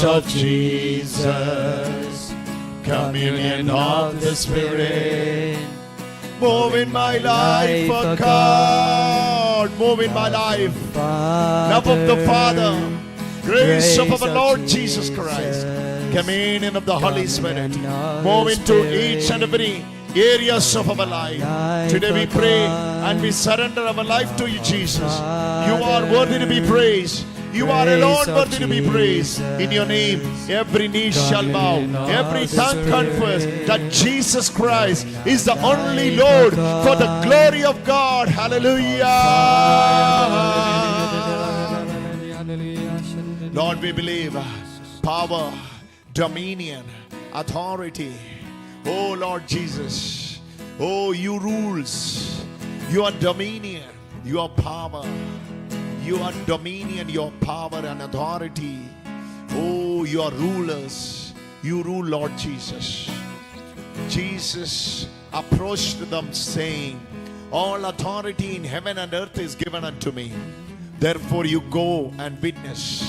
of Jesus, communion of the Spirit, move in my life, oh God, move in my life. Love of the Father, grace of our Lord Jesus Christ, communion of the Holy Spirit, move into each and every areas of our life. Today we pray and we surrender our life to you, Jesus. You are worthy to be praised. You are alone worthy to be praised. In your name, every knee shall bow, every tongue confess that Jesus Christ is the only Lord, for the glory of God. Hallelujah. Lord, we believe power, dominion, authority. Oh Lord Jesus, oh you rules, your dominion, your power, your dominion, your power and authority. Oh, your rulers, you rule, Lord Jesus. Jesus approached them saying, all authority in heaven and earth is given unto me. Therefore you go and witness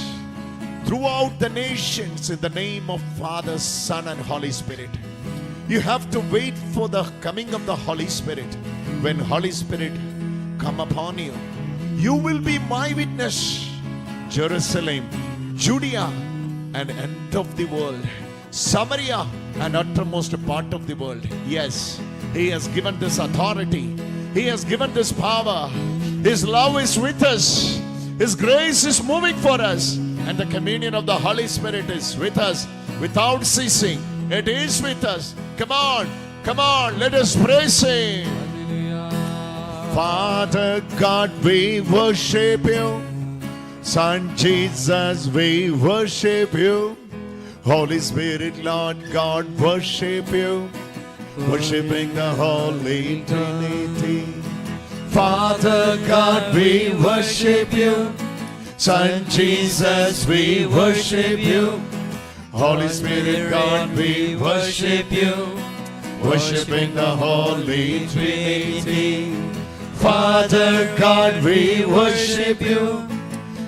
throughout the nations in the name of Father, Son and Holy Spirit. You have to wait for the coming of the Holy Spirit. When Holy Spirit come upon you, you will be my witness. Jerusalem, Judea and end of the world, Samaria and uttermost part of the world. Yes, He has given this authority. He has given this power. His love is with us. His grace is moving for us. And the communion of the Holy Spirit is with us without ceasing. It is with us. Come on, come on, let us praise Him. Father God, we worship you. Son Jesus, we worship you. Holy Spirit, Lord God, worship you. Worshiping the Holy Trinity. Father God, we worship you. Son Jesus, we worship you. Holy Spirit, God, we worship you. Worshiping the Holy Trinity. Father God, we worship you.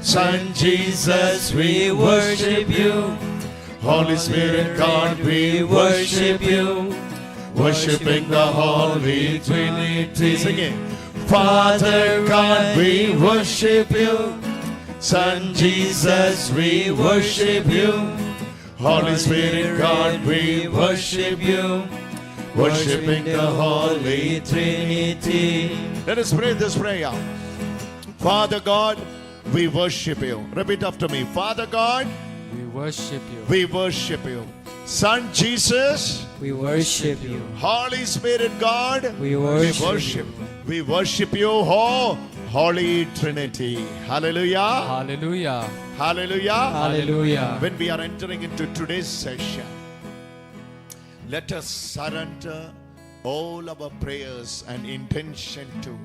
Son Jesus, we worship you. Holy Spirit, God, we worship you. Worshiping the Holy Trinity. Sing it. Father God, we worship you. Son Jesus, we worship you. Holy Spirit, God, we worship you. Worshiping the Holy Trinity. Let us pray this prayer. Father God, we worship you. Repeat after me. Father God, we worship you. We worship you. Son Jesus, we worship you. Holy Spirit, God, we worship you. We worship you, oh Holy Trinity. Hallelujah. Hallelujah. Hallelujah. Hallelujah. When we are entering into today's session, let us surrender all our prayers and intention to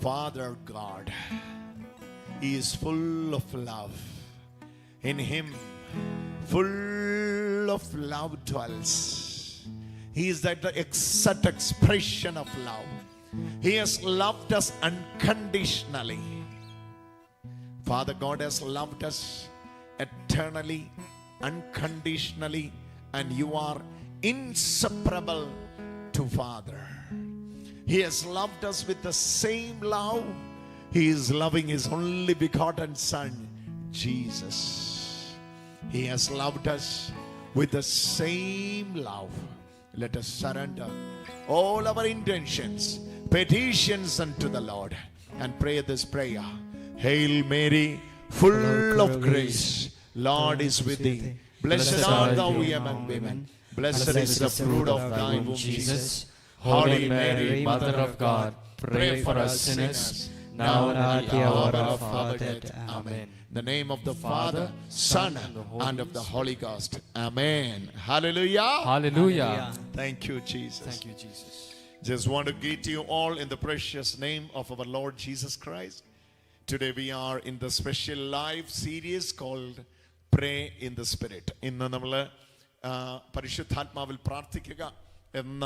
Father God. He is full of love. In Him, full of love dwells. He is that exact expression of love. He has loved us unconditionally. Father God has loved us eternally, unconditionally, and you are inseparable to Father. He has loved us with the same love. He is loving His only begotten Son, Jesus. He has loved us with the same love. Let us surrender all our intentions, petitions unto the Lord, and pray this prayer. Hail Mary, full of grace, Lord is with thee. Blessed art thou among women. Blessed is the fruit of thy womb, Jesus. Holy Mary, Mother of God, pray for us sinners, now and at the hour of our death. Amen. In the name of the Father, Son, and of the Holy Ghost. Amen. Hallelujah. Hallelujah. Thank you, Jesus. Thank you, Jesus. Just want to greet you all in the precious name of our Lord Jesus Christ. Today we are in the special live series called Pray in the Spirit. ഇന്ന് നമ്മൾ പരിശുദ്ധാത്മാവിൽ പ്രാർത്ഥിക്കുക എന്ന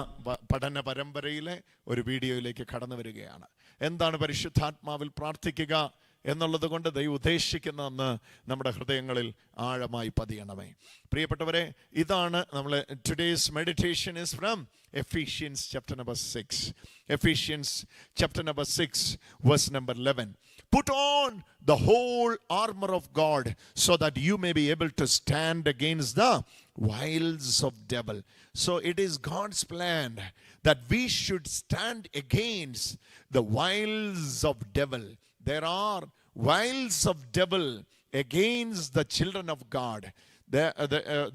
പഠന പരമ്പരയിലെ ഒരു വീഡിയോയിലേക്ക് കടന്നു വരികയാണ്. എന്താണ് പരിശുദ്ധാത്മാവിൽ പ്രാർത്ഥിക്കുക എന്നുള്ളത് കൊണ്ട് ദൈവം ഉദ്ദേശിക്കുന്നതെന്ന് നമ്മുടെ ഹൃദയങ്ങളിൽ ആഴമായി പതിയണമേ. പ്രിയപ്പെട്ടവരെ, ഇതാണ് നമ്മൾ today's meditation is from Ephesians chapter number 6. Ephesians chapter number 6 verse number 11. Put on the whole armor of God so that you may be able to stand against the wiles of devil. So it is God's plan that we should stand against the wiles of devil. There are wiles of devil against the children of God.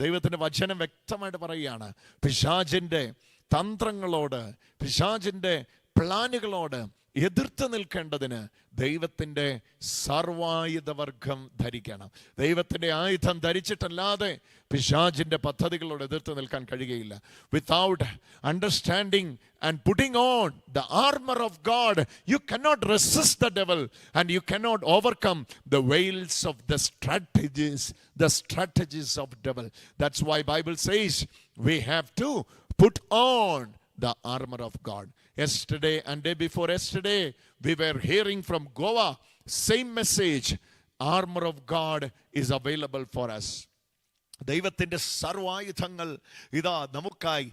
ദൈവത്തിന്റെ വചനം വ്യക്തമായിട്ട് പറയുകയാണ്, പിശാചിന്റെ തന്ത്രങ്ങളോട്, പിശാചിന്റെ പ്ലാനുകളോട് എതിർത്ത് നിൽക്കേണ്ടതിന് ദൈവത്തിൻ്റെ സർവായുധവർഗം ധരിക്കണം. ദൈവത്തിൻ്റെ ആയുധം ധരിച്ചിട്ടല്ലാതെ പിശാചിൻ്റെ പദ്ധതികളോട് എതിർത്ത് നിൽക്കാൻ കഴിയുകയില്ല. Without understanding and putting on the armour of God you cannot resist the devil and you cannot overcome the wiles of the strategies of devil. That's why Bible says we have to put on the armor of God. Yesterday and day before yesterday, we were hearing from Goa, same message. Armor of God is available for us. ദൈവത്തിൻ്റെ സർവായുധങ്ങൾ ഇതാ നമുക്കായി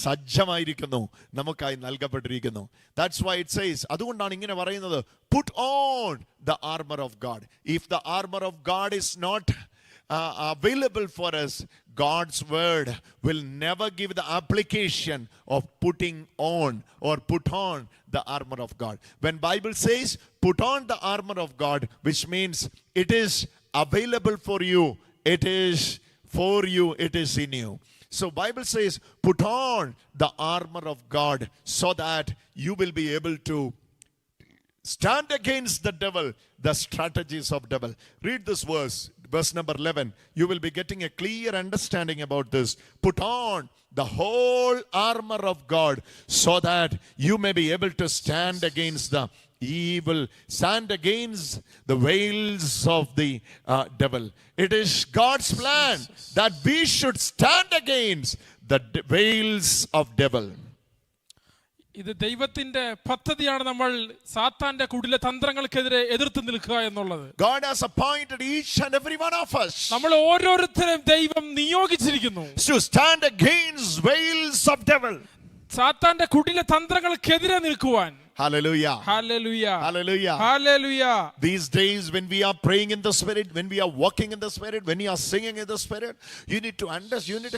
സജ്ജമായിരിക്കുന്നു, നമുക്കായി നൽകപ്പെട്ടിരിക്കുന്നു. That's why it says, അതുകൊണ്ടാണ് ഇങ്ങനെ പറയുന്നത്, put on the armor of God. If the armor of God is not available for us, God's word will never give the application of putting on or put on the armor of God. When Bible says put on the armor of God, which means it is available for you, it is for you, it is in you. So Bible says put on the armor of God so that you will be able to stand against the devil, the strategies of devil. Read this verse number 11. You will be getting a clear understanding about this. Put on the whole armor of God so that you may be able to stand against the evil, stand against the wiles of the devil. It is God's plan that we should stand against the wiles of devil. ഇത് ദൈവത്തിന്റെ പദ്ധതിയാണ്, നമ്മൾ സാത്താന്റെ കുടിലെ തന്ത്രങ്ങൾക്കെതിരെ എതിർത്ത് നിൽക്കുക എന്നുള്ളത്. God has appointed each and every one of us. നമ്മൾ ഓരോരുത്തരെയും ദൈവം നിയോഗിച്ചിരിക്കുന്നു to stand against wiles of devil. സാത്താന്റെ കുടിലെ തന്ത്രങ്ങൾക്കെതിരെ നിൽക്കുവാൻ. Hallelujah. Hallelujah. Hallelujah. Hallelujah. These days when we are praying in the Spirit, when we are walking in the Spirit, when you are singing in the Spirit, you need to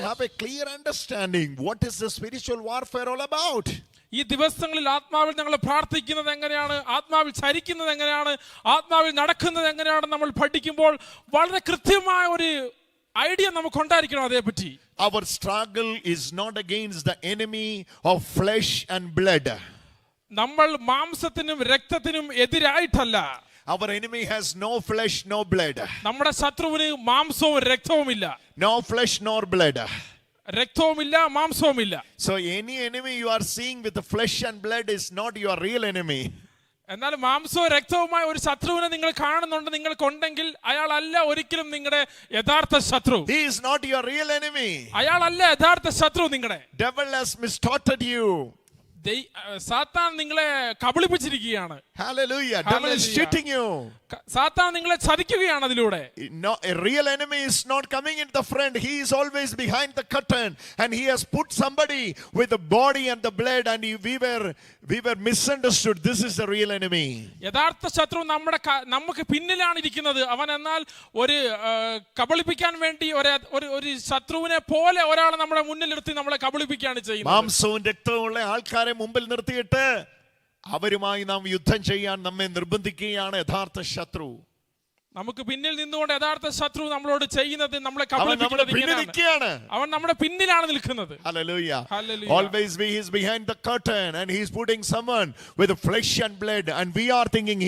have a clear understanding what is the spiritual warfare all about. ഈ ദിവസങ്ങളിൽ ആത്മാവിൽ ഞങ്ങൾ പ്രാർത്ഥിക്കുന്നത് എങ്ങനെയാണ്, ആത്മാവിൽ ചരിക്കുന്നത് എങ്ങനെയാണ്, ആത്മാവിൽ നടക്കുന്നത് എങ്ങനെയാണ് നമ്മൾ പഠിക്കുമ്പോൾ വളരെ കൃത്യമായ ഒരു ഐഡിയ നമുക്ക് ഉണ്ടായിരിക്കണം അതേപറ്റി. Our struggle is not against the enemy of flesh and blood. നമ്മൾ മാംസത്തിനും രക്തത്തിനും എതിരായിട്ടല്ല. Our enemy has no flesh, no blood. നമ്മുടെ ശത്രുവിന് മാംസവും രക്തവുമില്ല. No flesh nor blood. രക്തവുമില്ല, മാംസവുമില്ല. So any enemy you are seeing with the flesh and blood is not your real enemy. എന്നാൽ മാംസവും രക്തവുമായ ഒരു ശത്രുവിനെ നിങ്ങൾ കാണുന്നുണ്ട്, നിങ്ങൾക്കുണ്ടെങ്കിൽ അയാളല്ല ഒരിക്കലും നിങ്ങളുടെ യഥാർത്ഥ ശത്രു. He is not your real enemy. അയാളല്ല യഥാർത്ഥ ശത്രു നിങ്ങളുടെ. Devil has mistaught you. സാത്താൻ നിങ്ങളെ കബളിപ്പിച്ചിരിക്കുകയാണ്. Hallelujah. Devil is cheating you. സാത്താൻ നിങ്ങളെ ചതിക്കുകയാണ് അതിലൂടെ. No, a real enemy is not coming in the front. He is always behind the curtain, and he has put somebody with the body and the blood, and we were misunderstood. This is the real enemy. യഥാർത്ഥ ശത്രു നമുക്ക് പിന്നിലാണ് ഇരിക്കുന്നത്. അവൻ എന്നാൽ ഒരു കബളിപ്പിക്കാൻ വേണ്ടി ഒരു ശത്രുവിനെ പോലെ ഒരാളെ നമ്മുടെ മുന്നിൽ നിർത്തി നമ്മളെ കബളിപ്പിക്കുകയാണ് ചെയ്യുന്നത്. മാംസവും രക്തവുമുള്ള ആൾക്കാരെ മുമ്പിൽ നിർത്തിയിട്ട് അവരുമായി നാം യുദ്ധം ചെയ്യാൻ നമ്മെ നിർബന്ധിക്കുകയാണ് യഥാർത്ഥ ശത്രു. നമുക്ക് പിന്നിൽ നിന്നുകൊണ്ട് യഥാർത്ഥ ശത്രു നമ്മളോട് ചെയ്യുന്നത് നമ്മളെ കബളിപ്പിക്കുകയാണ്. അവൻ നമ്മുടെ പിന്നിലാണ് നിൽക്കുന്നത്. Hallelujah. Always he is behind the curtain and he is putting someone with flesh and blood, and we are thinking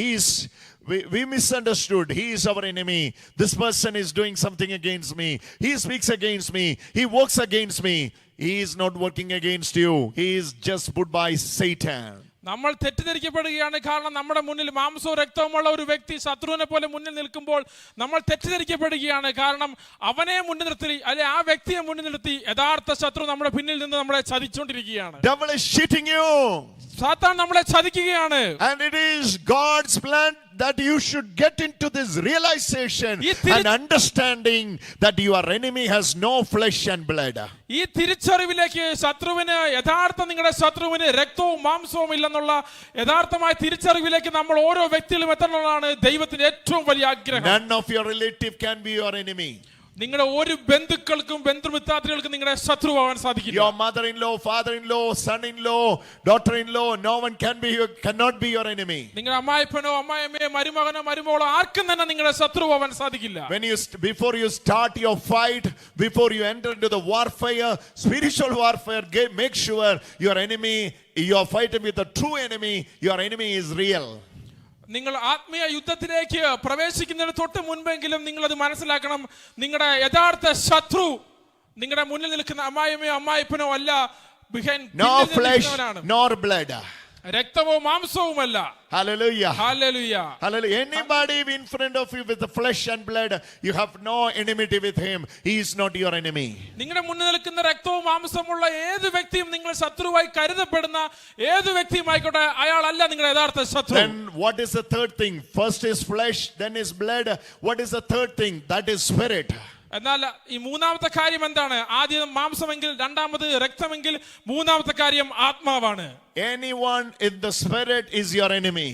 we misunderstood. He is our enemy. This person is doing something against me. He speaks against me. He works against me. He is not working against you. He is just put by Satan. നമ്മൾ തെറ്റിദ്ധരിക്കപ്പെടുകയാണ്. കാരണം നമ്മുടെ മുന്നിൽ മാംസവും രക്തവുമുള്ള ഒരു വ്യക്തി ശത്രുവിനെ പോലെ മുന്നിൽ നിൽക്കുമ്പോൾ നമ്മൾ തെറ്റിദ്ധരിക്കപ്പെടുകയാണ്. കാരണം അവനെ മുന്നിൽ നിർത്തി, അല്ലെ ആ വ്യക്തിയെ മുന്നിൽ നിർത്തി യഥാർത്ഥ ശത്രു നമ്മുടെ പിന്നിൽ നിന്ന് നമ്മളെ ചതിച്ചുകൊണ്ടിരിക്കുകയാണ്. Devil is cheating you. സാത്താൻ നമ്മളെ ചതിക്കുകയാണ്. And it is God's plan that you should get into this realization and understanding that your enemy has no flesh and blood. ഈ തിരിച്ചറിവിലേക്ക് ശത്രുവിന് നിങ്ങളുടെ ശത്രുവിന് രക്തവും മാംസവും ഇല്ലെന്നുള്ള യഥാർത്ഥമായ തിരിച്ചറിവിലേക്ക് നമ്മൾ ഓരോ വ്യക്തികളും എത്തണമെന്നാണ് ദൈവത്തിന്റെ ഏറ്റവും വലിയ ആഗ്രഹം. None of your relative can be your enemy. നിങ്ങളുടെ ഒരു ബന്ധുക്കൾക്കും ബന്ധുമിത്രാദികൾക്കും നിങ്ങളുടെ ശത്രുവാകാൻ സാധിക്കില്ല. Your mother-in-law, father-in-law, son-in-law, daughter-in-law, no one cannot be your enemy. നിങ്ങളുടെ അമ്മായിപ്പനോ അമ്മായിയമ്മയോ മരുമകനോ മരുമകളോ ആർക്കും തന്നെ നിങ്ങളുടെ ശത്രുവാകാൻ സാധിക്കില്ല. Before you start your fight, before you enter into the warfare, spiritual warfare, make sure your enemy, you are fighting with the true enemy, your enemy is real. നിങ്ങൾ ആത്മീയ യുദ്ധത്തിലേക്ക് പ്രവേശിക്കുന്നതിന് തൊട്ട് മുൻപെങ്കിലും നിങ്ങൾ അത് മനസ്സിലാക്കണം. നിങ്ങളുടെ യഥാർത്ഥ ശത്രു നിങ്ങളുടെ മുന്നിൽ നിൽക്കുന്ന അമ്മായിയമ്മയോ അമ്മായിപ്പനോ അല്ല, no flesh nor blood. രക്തമോ മാംസവുമല്ല. Hallelujah. Hallelujah. Hallelujah. Anybody in front of you with the flesh and blood, you have no enmity with him. He is not your enemy. നിങ്ങളുടെ മുന്നിൽ നിൽക്കുന്ന രക്തവും മാംസമുള്ള ഏത് വ്യക്തിയും നിങ്ങൾ ശത്രുവായി കരുതപ്പെടുന്ന ഏത് വ്യക്തിയുമായിക്കോട്ടെ, അയാളല്ല നിങ്ങളുടെ യഥാർത്ഥ ശത്രു. Then what is the third thing? First is flesh, then is blood. What is the third thing? That is spirit. എന്നാൽ ഈ മൂന്നാമത്തെ കാര്യം എന്താണ്? ആദ്യം മാംസമെങ്കിൽ, രണ്ടാമത് രക്തമെങ്കിൽ, മൂന്നാമത്തെ കാര്യം ആത്മാവാണ്. Anyone in the spirit is your enemy.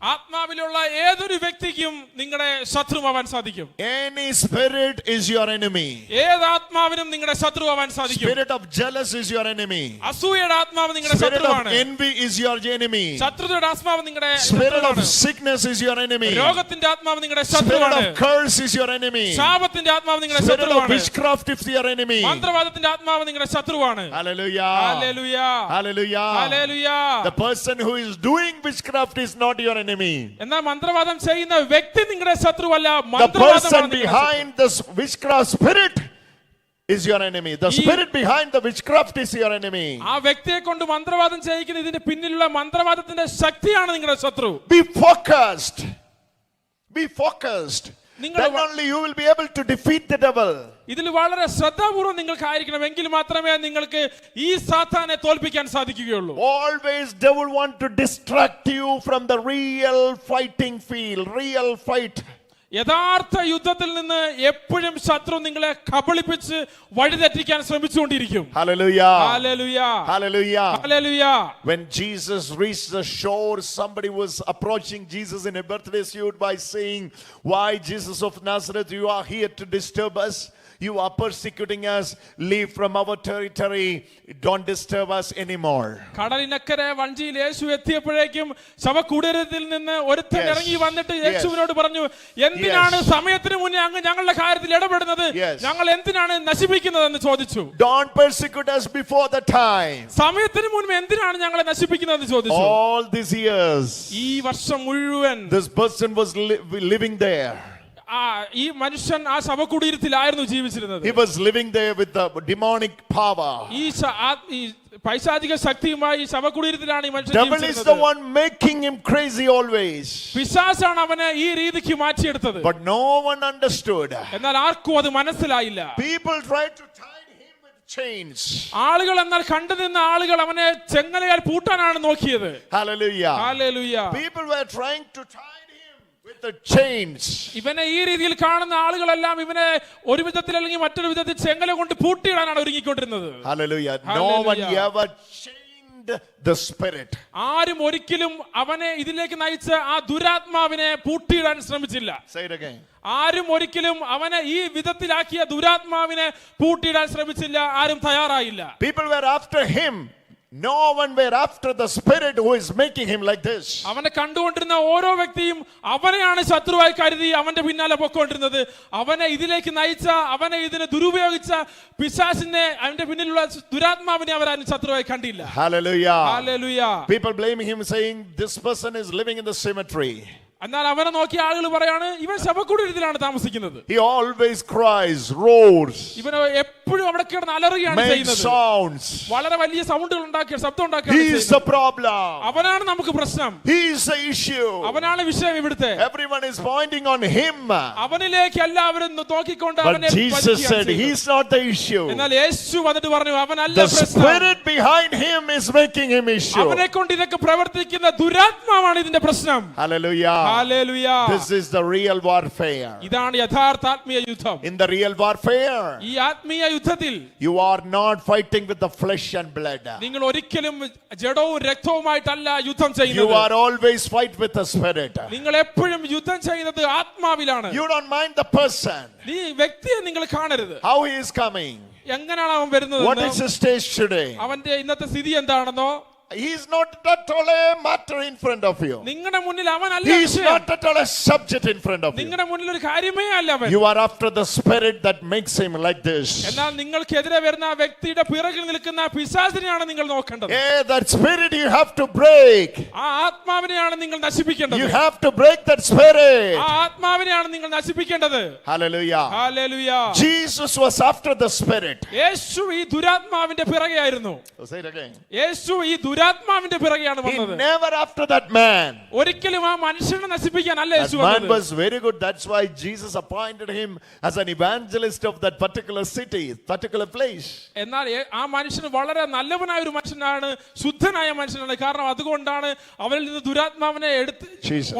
ആത്മാവിലുള്ള ഏതൊരു വ്യക്തിക്കും നിങ്ങളുടെ ശത്രുവാകാൻ സാധിക്കും. Any spirit is your enemy. ഏത് ആത്മാവിനും നിങ്ങളുടെ ശത്രുവാകാൻ സാധിക്കും. Spirit of jealous is your enemy. അസൂയയുടെ ആത്മാവ് നിങ്ങളുടെ Spirit of ശത്രുവാണ്. envy is your enemy. ശത്രുതയുടെ ആത്മാവ് നിങ്ങളുടെ Spirit of ശത്രുവാണ്. sickness is your enemy. രോഗത്തിന്റെ ആത്മാവ് നിങ്ങളുടെ Spirit ശത്രുവാണ്. of curse is your enemy. ശാപത്തിന്റെ ആത്മാവ് നിങ്ങളുടെ Spirit of ശത്രുവാണ്. witchcraft is your enemy. മന്ത്രവാദത്തിന്റെ ആത്മാവ് നിങ്ങളുടെ ശത്രുവാണ്. Hallelujah. Hallelujah. Hallelujah. Hallelujah. The person who is doing witchcraft is not your enemy. എന്നാൽ മന്ത്രവാദം ചെയ്യുന്ന വ്യക്തി നിങ്ങളുടെ ശത്രുവല്ല. The person behind the witchcraft spirit is your enemy. The spirit behind the witchcraft is your enemy. ആ വ്യക്തിയെ കൊണ്ട് മന്ത്രവാദം ചെയ്യിക്കുന്ന ഇതിന്റെ പിന്നിലുള്ള മന്ത്രവാദത്തിന്റെ ശക്തിയാണ് നിങ്ങളുടെ ശത്രു. Be focused. Be focused. Then only you will be able to defeat the devil. ഇതിൽ വളരെ ശ്രദ്ധാപൂർവ്വം നിങ്ങൾക്കായിരിക്കണം, എങ്കിൽ മാത്രമേ നിങ്ങൾക്ക് ഈ സാത്താനെ തോൽപ്പിക്കാൻ സാധിക്കുകയുള്ളൂ. Always devil want to distract you from the real fighting field, real fight. യഥാർത്ഥ യുദ്ധത്തിൽ നിന്ന് എപ്പോഴും ശത്രു നിങ്ങളെ കബളിപ്പിച്ച് വഴിതെറ്റിക്കാൻ ശ്രമിച്ചുകൊണ്ടിരിക്കും. Hallelujah. Hallelujah. Hallelujah. Hallelujah. When Jesus reached the shore, somebody was approaching Jesus in a birthday suit by saying, "Why, Jesus of Nazareth, you are here to disturb us? You are persecuting us. Leave from our territory. Don't disturb us anymore." കടലിനക്കരെ വഞ്ചിയിൽ യേശു എത്തിയപ്പോഴേക്കും ശവകൂടീരത്തിൽ നിന്ന് ഒരുത്തൻ ഇറങ്ങി വന്നിട്ട് യേശുവിനോട് പറഞ്ഞു, എന്തിനാണ് സമയത്തിന് മുന്നേ അങ്ങ് ഞങ്ങളുടെ കാര്യത്തിൽ ഇടപെടുന്നത്? ഞങ്ങൾ എന്തിനാണ് നശിപ്പിക്കുന്നതെന്ന് ചോദിച്ചു. Don't persecute us before the time. സമയത്തിന് മുൻപ് എന്തിനാണ് ഞങ്ങളെ നശിപ്പിക്കുന്നതെന്ന് ചോദിച്ചു. All these years, ഈ വർഷം മുഴുവൻ this person was living there. ഈ മനുഷ്യൻ ആ ശവകുടീരത്തിലായിരുന്നു ജീവിച്ചിരുന്നത്. He was living there with the demonic power. ഈ പൈശാചിക ശക്തിയുമായി ശവകുടീരത്തിലാണ് ഈ മനുഷ്യൻ Devil is ജീവിച്ചിരുന്നത്. the one making him crazy always. പിശാചാണ് അവനെ ഈ രീതിക്ക് മാറ്റിയെടുത്തത്. But no one understood. എന്നാൽ ആർക്കും അത് മനസ്സിലായില്ല. People tried to tie him with chains. ആളുകൾ എന്നാൽ കണ്ടു നിന്ന ആളുകൾ അവനെ ചെങ്ങലയാൽ പൂട്ടാനാണ് നോക്കിയത്. Hallelujah. Hallelujah. People were trying to tie with the chains. ഇവനെ ഈ രീതിയിൽ കാണുന്ന ആളുകളെല്ലാം ഇവനെ ഒരു വിധത്തിൽ അല്ലെങ്കിൽ മറ്റൊരു വിധത്തിൽ ചെങ്ങല കൊണ്ട് പൂട്ടിയിടാനാണ് ഒരുങ്ങിക്കൊണ്ടിരുന്നത്. Hallelujah. No one ever chained the spirit. ആരും ഒരിക്കലും അവനെ ഇതിലേക്ക് നയിച്ച ആ ദുരാത്മാവിനെ പൂട്ടിയിടാൻ ശ്രമിച്ചില്ല. Say it again. ആരും ഒരിക്കലും അവനെ ഈ വിധത്തിലാക്കിയ ദുരാത്മാവിനെ പൂട്ടിയിടാൻ ശ്രമിച്ചില്ല. ആരും തയ്യാറായില്ല. People were after him. No one were after the spirit who is making him like this. അവനെ കണ്ടുകൊണ്ടിരുന്ന ഓരോ വ്യക്തിയും അവനെയാണ് ശത്രുവായി കരുതി അവന്റെ പിന്നാലെ പൊക്കോണ്ടിരുന്നത്. അവനെ ഇതിലേക്ക് നയിച്ച, അവനെ ഇതിനെ ദുരുപയോഗിച്ച പിശാചിനെ, അവന്റെ പിന്നിലുള്ള ദുരാത്മാവിനെ അവരാരും ശത്രുവായി കണ്ടില്ല. Hallelujah. Hallelujah. People blaming him, saying this person is living in the cemetery. എന്നാൽ അവനെ നോക്കിയ ആളുകൾ പറയാണ് ഇവൻ ശവക്കുടീരത്തിലാണ് താമസിക്കുന്നത്. He always cries, roars, ഇവൻ എപ്പോഴും അവിടെ കിടന്ന് അലറുകയാണ് makes ചെയ്യുന്നത്. sounds. വളരെ വലിയ സൗണ്ടുകൾ ഉണ്ടാക്കി ശബ്ദം He ഉണ്ടാക്കുകയാണ് is the ചെയ്യുന്നത്. problem. അവനാണ് നമുക്ക് പ്രശ്നം. He is the issue. അവനാണ് വിഷയം ഇവിടുത്തെ. Everyone is pointing on him. അവനിലേക്ക് എല്ലാവരും നോക്കിക്കൊണ്ട് But അവനെ Jesus പതിക്കുകയാണ് said he ചെയ്യുന്നത്. is not the issue. എന്നാൽ യേശു വന്നിട്ട് പറഞ്ഞു അവനല്ല The പ്രശ്നം. spirit behind him is making him issue. അവനെ കൊണ്ട് ഇതൊക്കെ പ്രവർത്തിക്കുന്ന ദുരാത്മാവാണ് ഇതിന്റെ പ്രശ്നം. Hallelujah. Hallelujah. This is the real warfare. ഇതാണ് യഥാർത്ഥ ആത്മീയ യുദ്ധം. In the real warfare, ഈ ആത്മീയ യുദ്ധത്തിൽ you are not fighting with the flesh and blood. നിങ്ങൾ ഒരിക്കലും ജഡവും രക്തവുമായിട്ടല്ല യുദ്ധം You ചെയ്യുന്നത്. are always fight with the spirit. നിങ്ങൾ എപ്പോഴും യുദ്ധം ചെയ്യുന്നത് ആത്മാവിലാണ്. You don't mind the person, ഈ വ്യക്തിയെ നിങ്ങൾ കാണരുത്. how he is coming, എങ്ങനെയാണ് അവൻ വരുന്നത്, what is his stage today. അവന്റെ ഇന്നത്തെ സ്ഥിതി എന്താണെന്നോ. He is not at all a matter in front of you. നിങ്ങളുടെ മുന്നിൽ അവനല്ല He is വിഷയം. not at all a subject in front of you. നിങ്ങളുടെ മുന്നിൽ ഒരു കാര്യമേ അല്ല അവൻ. You are after the spirit that makes him like this. എന്നാൽ നിങ്ങൾക്കെതിരെ വരുന്ന ആ വ്യക്തിയുടെ പിറകിൽ നിൽക്കുന്ന പിശാചിനെയാണ് നിങ്ങൾ നോക്കേണ്ടത്. Hey, that spirit you have to break. ആ ആത്മാവിനെയാണ് നിങ്ങൾ നശിപ്പിക്കേണ്ടത്. You have to break that spirit. ആ ആത്മാവിനെയാണ് നിങ്ങൾ നശിപ്പിക്കേണ്ടത്. Hallelujah. Hallelujah. Jesus was after the spirit. യേശു ഈ ദുരാത്മാവിന്റെ പിറകെയായിരുന്നു. Say it again. യേശു ഈ ദുരാത്മാവിന്റെ പിറകെയാണ് He വന്നത്. never after that man. ഒരിക്കലും ആ മനുഷ്യനെ നശിപ്പിക്കാനല്ല That യേശു man വന്നത്. was very good. That's why Jesus appointed him as an evangelist of that particular city, particular place. എന്നാൽ ആ മനുഷ്യന് വളരെ നല്ലവനായ ഒരു മനുഷ്യനാണ്, ശുദ്ധനായ മനുഷ്യനാണ്. കാരണം അതുകൊണ്ടാണ് അവനിൽ നിന്ന് ദുരാത്മാവിനെ എടുത്ത് Jesus.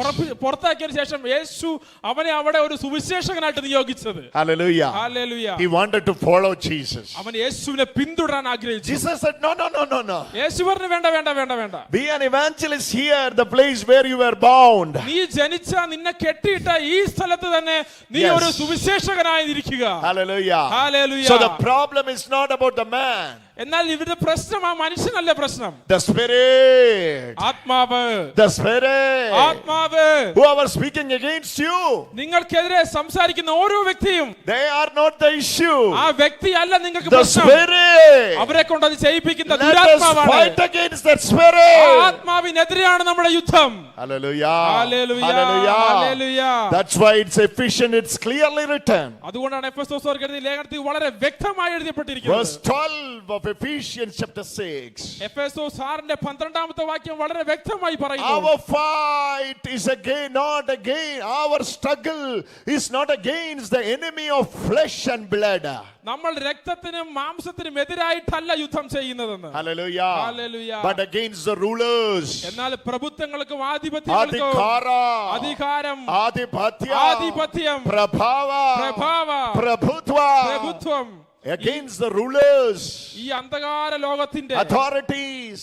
പുറത്താക്കിയതിനു ശേഷം യേശു അവനെ അവിടെ ഒരു സുവിശേഷകനായിട്ട് നിയോഗിച്ചത്. Hallelujah. Hallelujah. He wanted to follow Jesus. അവൻ യേശുവിനെ പിന്തുടരാൻ ആഗ്രഹിച്ചു. Jesus said, no, no, no, no, no. യേശു പറഞ്ഞു വേണ്ട വേണ്ട വേണ്ട വേണ്ട. Be an evangelist here, the place where you were bound. നീ ജനിച്ച നിന്നെ കെട്ടിയിട്ട ഈ സ്ഥലത്ത് തന്നെ നീ Yes. ഒരു സുവിശേഷകനായി ഇരിക്കുക. Hallelujah. Hallelujah. So the problem is not about the man. എന്നാൽ ഇവരുടെ പ്രശ്നം ആ മനുഷ്യനല്ല പ്രശ്നം. The spirit. ആത്മാവ്. The spirit. ആത്മാവ്. Whoever speaking against you, നിങ്ങൾക്കെതിരെ സംസാരിക്കുന്ന ഓരോ വ്യക്തിയും they are not the issue. ആ വ്യക്തി അല്ല നിങ്ങൾക്ക് The പ്രശ്നം. spirit. അവരെ കൊണ്ട് അത് ചെയ്യിപ്പിക്കുന്ന Let us ദുരാത്മാവാണ്. fight against that ആ spirit. ആത്മാവിനെതിരെയാണ് നമ്മുടെ യുദ്ധം. Hallelujah. Hallelujah. Hallelujah. Hallelujah. That's why it's Ephesians, it's clearly written. അതുകൊണ്ടാണ് എഫെസോസ്യർക്ക് എഴുതിയ ലേഖനത്തിൽ വളരെ വ്യക്തമായി എഴുതപ്പെട്ടിരിക്കുന്നത്. Verse 12 of Ephesians chapter 6. Ephesus 6:12 വാക്യം വളരെ വ്യക്തമായി പറയുന്നു. Our fight is our struggle is not against the enemy of flesh and blood. നമ്മൾ രക്തത്തിനും മാംസത്തിനും എതിരായിട്ടല്ല യുദ്ധം ചെയ്യുന്നതെന്ന്. Hallelujah. Hallelujah. But against the rulers. എന്നാൽ പ്രഭുത്വങ്ങൾക്കും ആധിപത്യങ്ങൾക്കും Adhikara. അധികാരം, Adhipatya. ആധിപത്യം, Prabhava. Prabhutva. പ്രഭുത്വം, Against the rulers. ഈ അന്ധകാര ലോകത്തിന്റെ Authorities.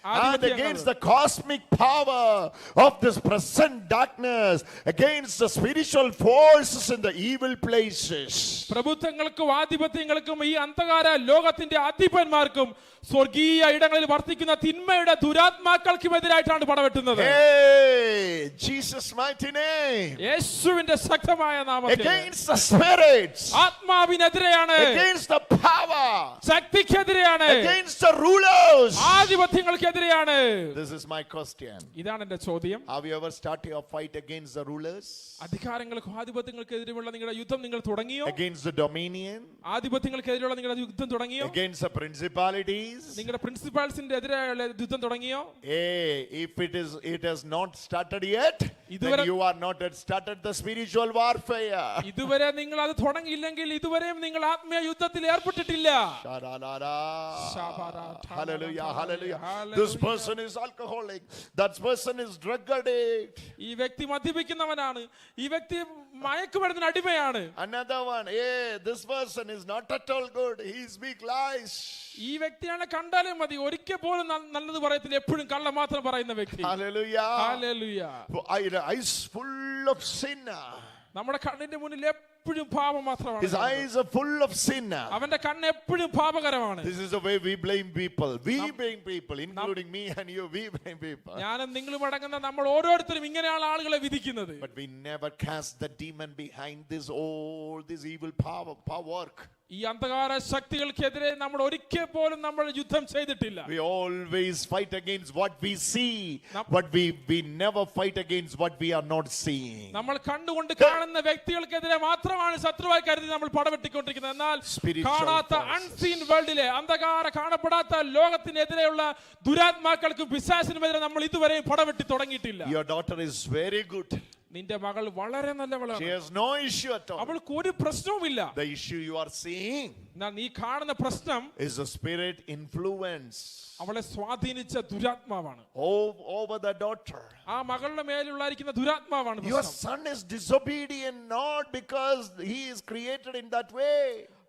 And against the cosmic power of this present darkness, against the spiritual forces in the evil places. പ്രഭുത്വങ്ങൾക്കും ആധിപത്യങ്ങൾക്കും ഈ അന്ധകാര ലോകത്തിന്റെ അധിപന്മാർക്കും സ്വർഗീയ ഇടങ്ങളിൽ വർത്തിക്കുന്ന തിന്മയുടെ ദുരാത്മാക്കൾക്കും എതിരായിട്ടാണ് പടവെട്ടുന്നത്. Hey, Jesus' mighty name. യേശുവിന്റെ ശക്തമായ നാമത്തിൽ Against the spirits. ആത്മാവിനെതിരെയാണ്, Against the power. ശക്തിക്കെതിരെയാണ്, Against the rulers. ആധിപത്യങ്ങൾക്കെതിരെയാണ്. This is my question. ഇതാണ് എന്റെ ചോദ്യം. Have you ever started a fight against the rulers? അധികാരങ്ങൾക്കും ആധിപത്യങ്ങൾക്കെതിരെയുള്ള നിങ്ങളുടെ യുദ്ധം നിങ്ങൾ തുടങ്ങിയോ? Against the dominion? ആധിപത്യങ്ങൾക്കെതിരെയുള്ള നിങ്ങളുടെ യുദ്ധം തുടങ്ങിയോ? Against the principalities? നിങ്ങളുടെ പ്രിൻസിപ്പാൾസിന്റെ എതിരെയുള്ള യുദ്ധം തുടങ്ങിയോ? Hey, if it has not started yet, then you are not yet started the spiritual warfare. ഇതുവരെ നിങ്ങൾ അത് തുടങ്ങിയില്ലെങ്കിൽ ഇതുവരെയും നിങ്ങൾ ആത്മീയ യുദ്ധത്തിൽ ഏർപ്പെട്ടിട്ടില്ല. Hallelujah, hallelujah. This person is alcoholic, that person is drug addict. ഈ വ്യക്തി മദ്യപിക്കുന്നവനാണ്, ഈ വ്യക്തി മയക്കുമരുന്നിന് അടിമയാണ്. Another one, hey, this person is not at all good, he speaks lies. ഈ വ്യക്തിയാണ് കണ്ടാലേ മതി, ഒരിക്കൽ പോലും നല്ലത് പറയത്തില്ല, എപ്പോഴും കള്ളം മാത്രം പറയുന്ന വ്യക്തി. Hallelujah. Hallelujah. Eyes full of sin. നമ്മുടെ കണ്ണിന്റെ മുന്നിൽ എപ്പോഴും പാപം മാത്രമാണ്. His eyes are full of sin. അവന്റെ കണ്ണ് എപ്പോഴും പാപകരമാണ്. This is the way we blame people. We blame people, including me and you. We blame people. ഞാനും നിങ്ങളും അടങ്ങുന്ന നമ്മൾ ഓരോരുത്തരും ഇങ്ങനെയാണ് ആളുകളെ വിധിക്കുന്നത്. But we never cast the demon behind this evil power work. ഈ അന്ധകാര ശക്തികൾക്കെതിരെ നമ്മൾ ഒരിക്കൽ പോലും നമ്മൾ യുദ്ധം ചെയ്തിട്ടില്ല. We always fight against what we see, but we never fight against what we are not seeing. നമ്മൾ കണ്ടുകൊണ്ട് കാണുന്ന വ്യക്തികൾക്കെതിരെ മാത്രമാണ് ശത്രുവായി കരുതി നമ്മൾ പടവെട്ടിക്കൊണ്ടിരിക്കുന്നത്. എന്നാൽ കാണാത്ത അൺസീൻ വേൾഡിലെ അന്ധകാര കാണപ്പെടാത്ത ലോകത്തിനെതിരെയുള്ള ദുരാത്മാക്കൾക്കും പിശാചിനുമെതിരെ നമ്മൾ ഇതുവരെ പടവെട്ടി തുടങ്ങിയിട്ടില്ല. Your daughter is very good. നിന്റെ മകൾ വളരെ നല്ലവളാണ്. She has no issue at all. അവൾക്ക് ഒരു പ്രശ്നവുമില്ല. The issue you are seeing എന്നാൽ നീ കാണുന്ന പ്രശ്നം is the spirit influence അവളെ സ്വാധീനിച്ച ദുരാത്മാവാണ്. over the daughter. ആ മകളുടെ മേലുള്ളായിരിക്കുന്ന ദുരാത്മാവാണ്. Your son is disobedient not because he is created in that way.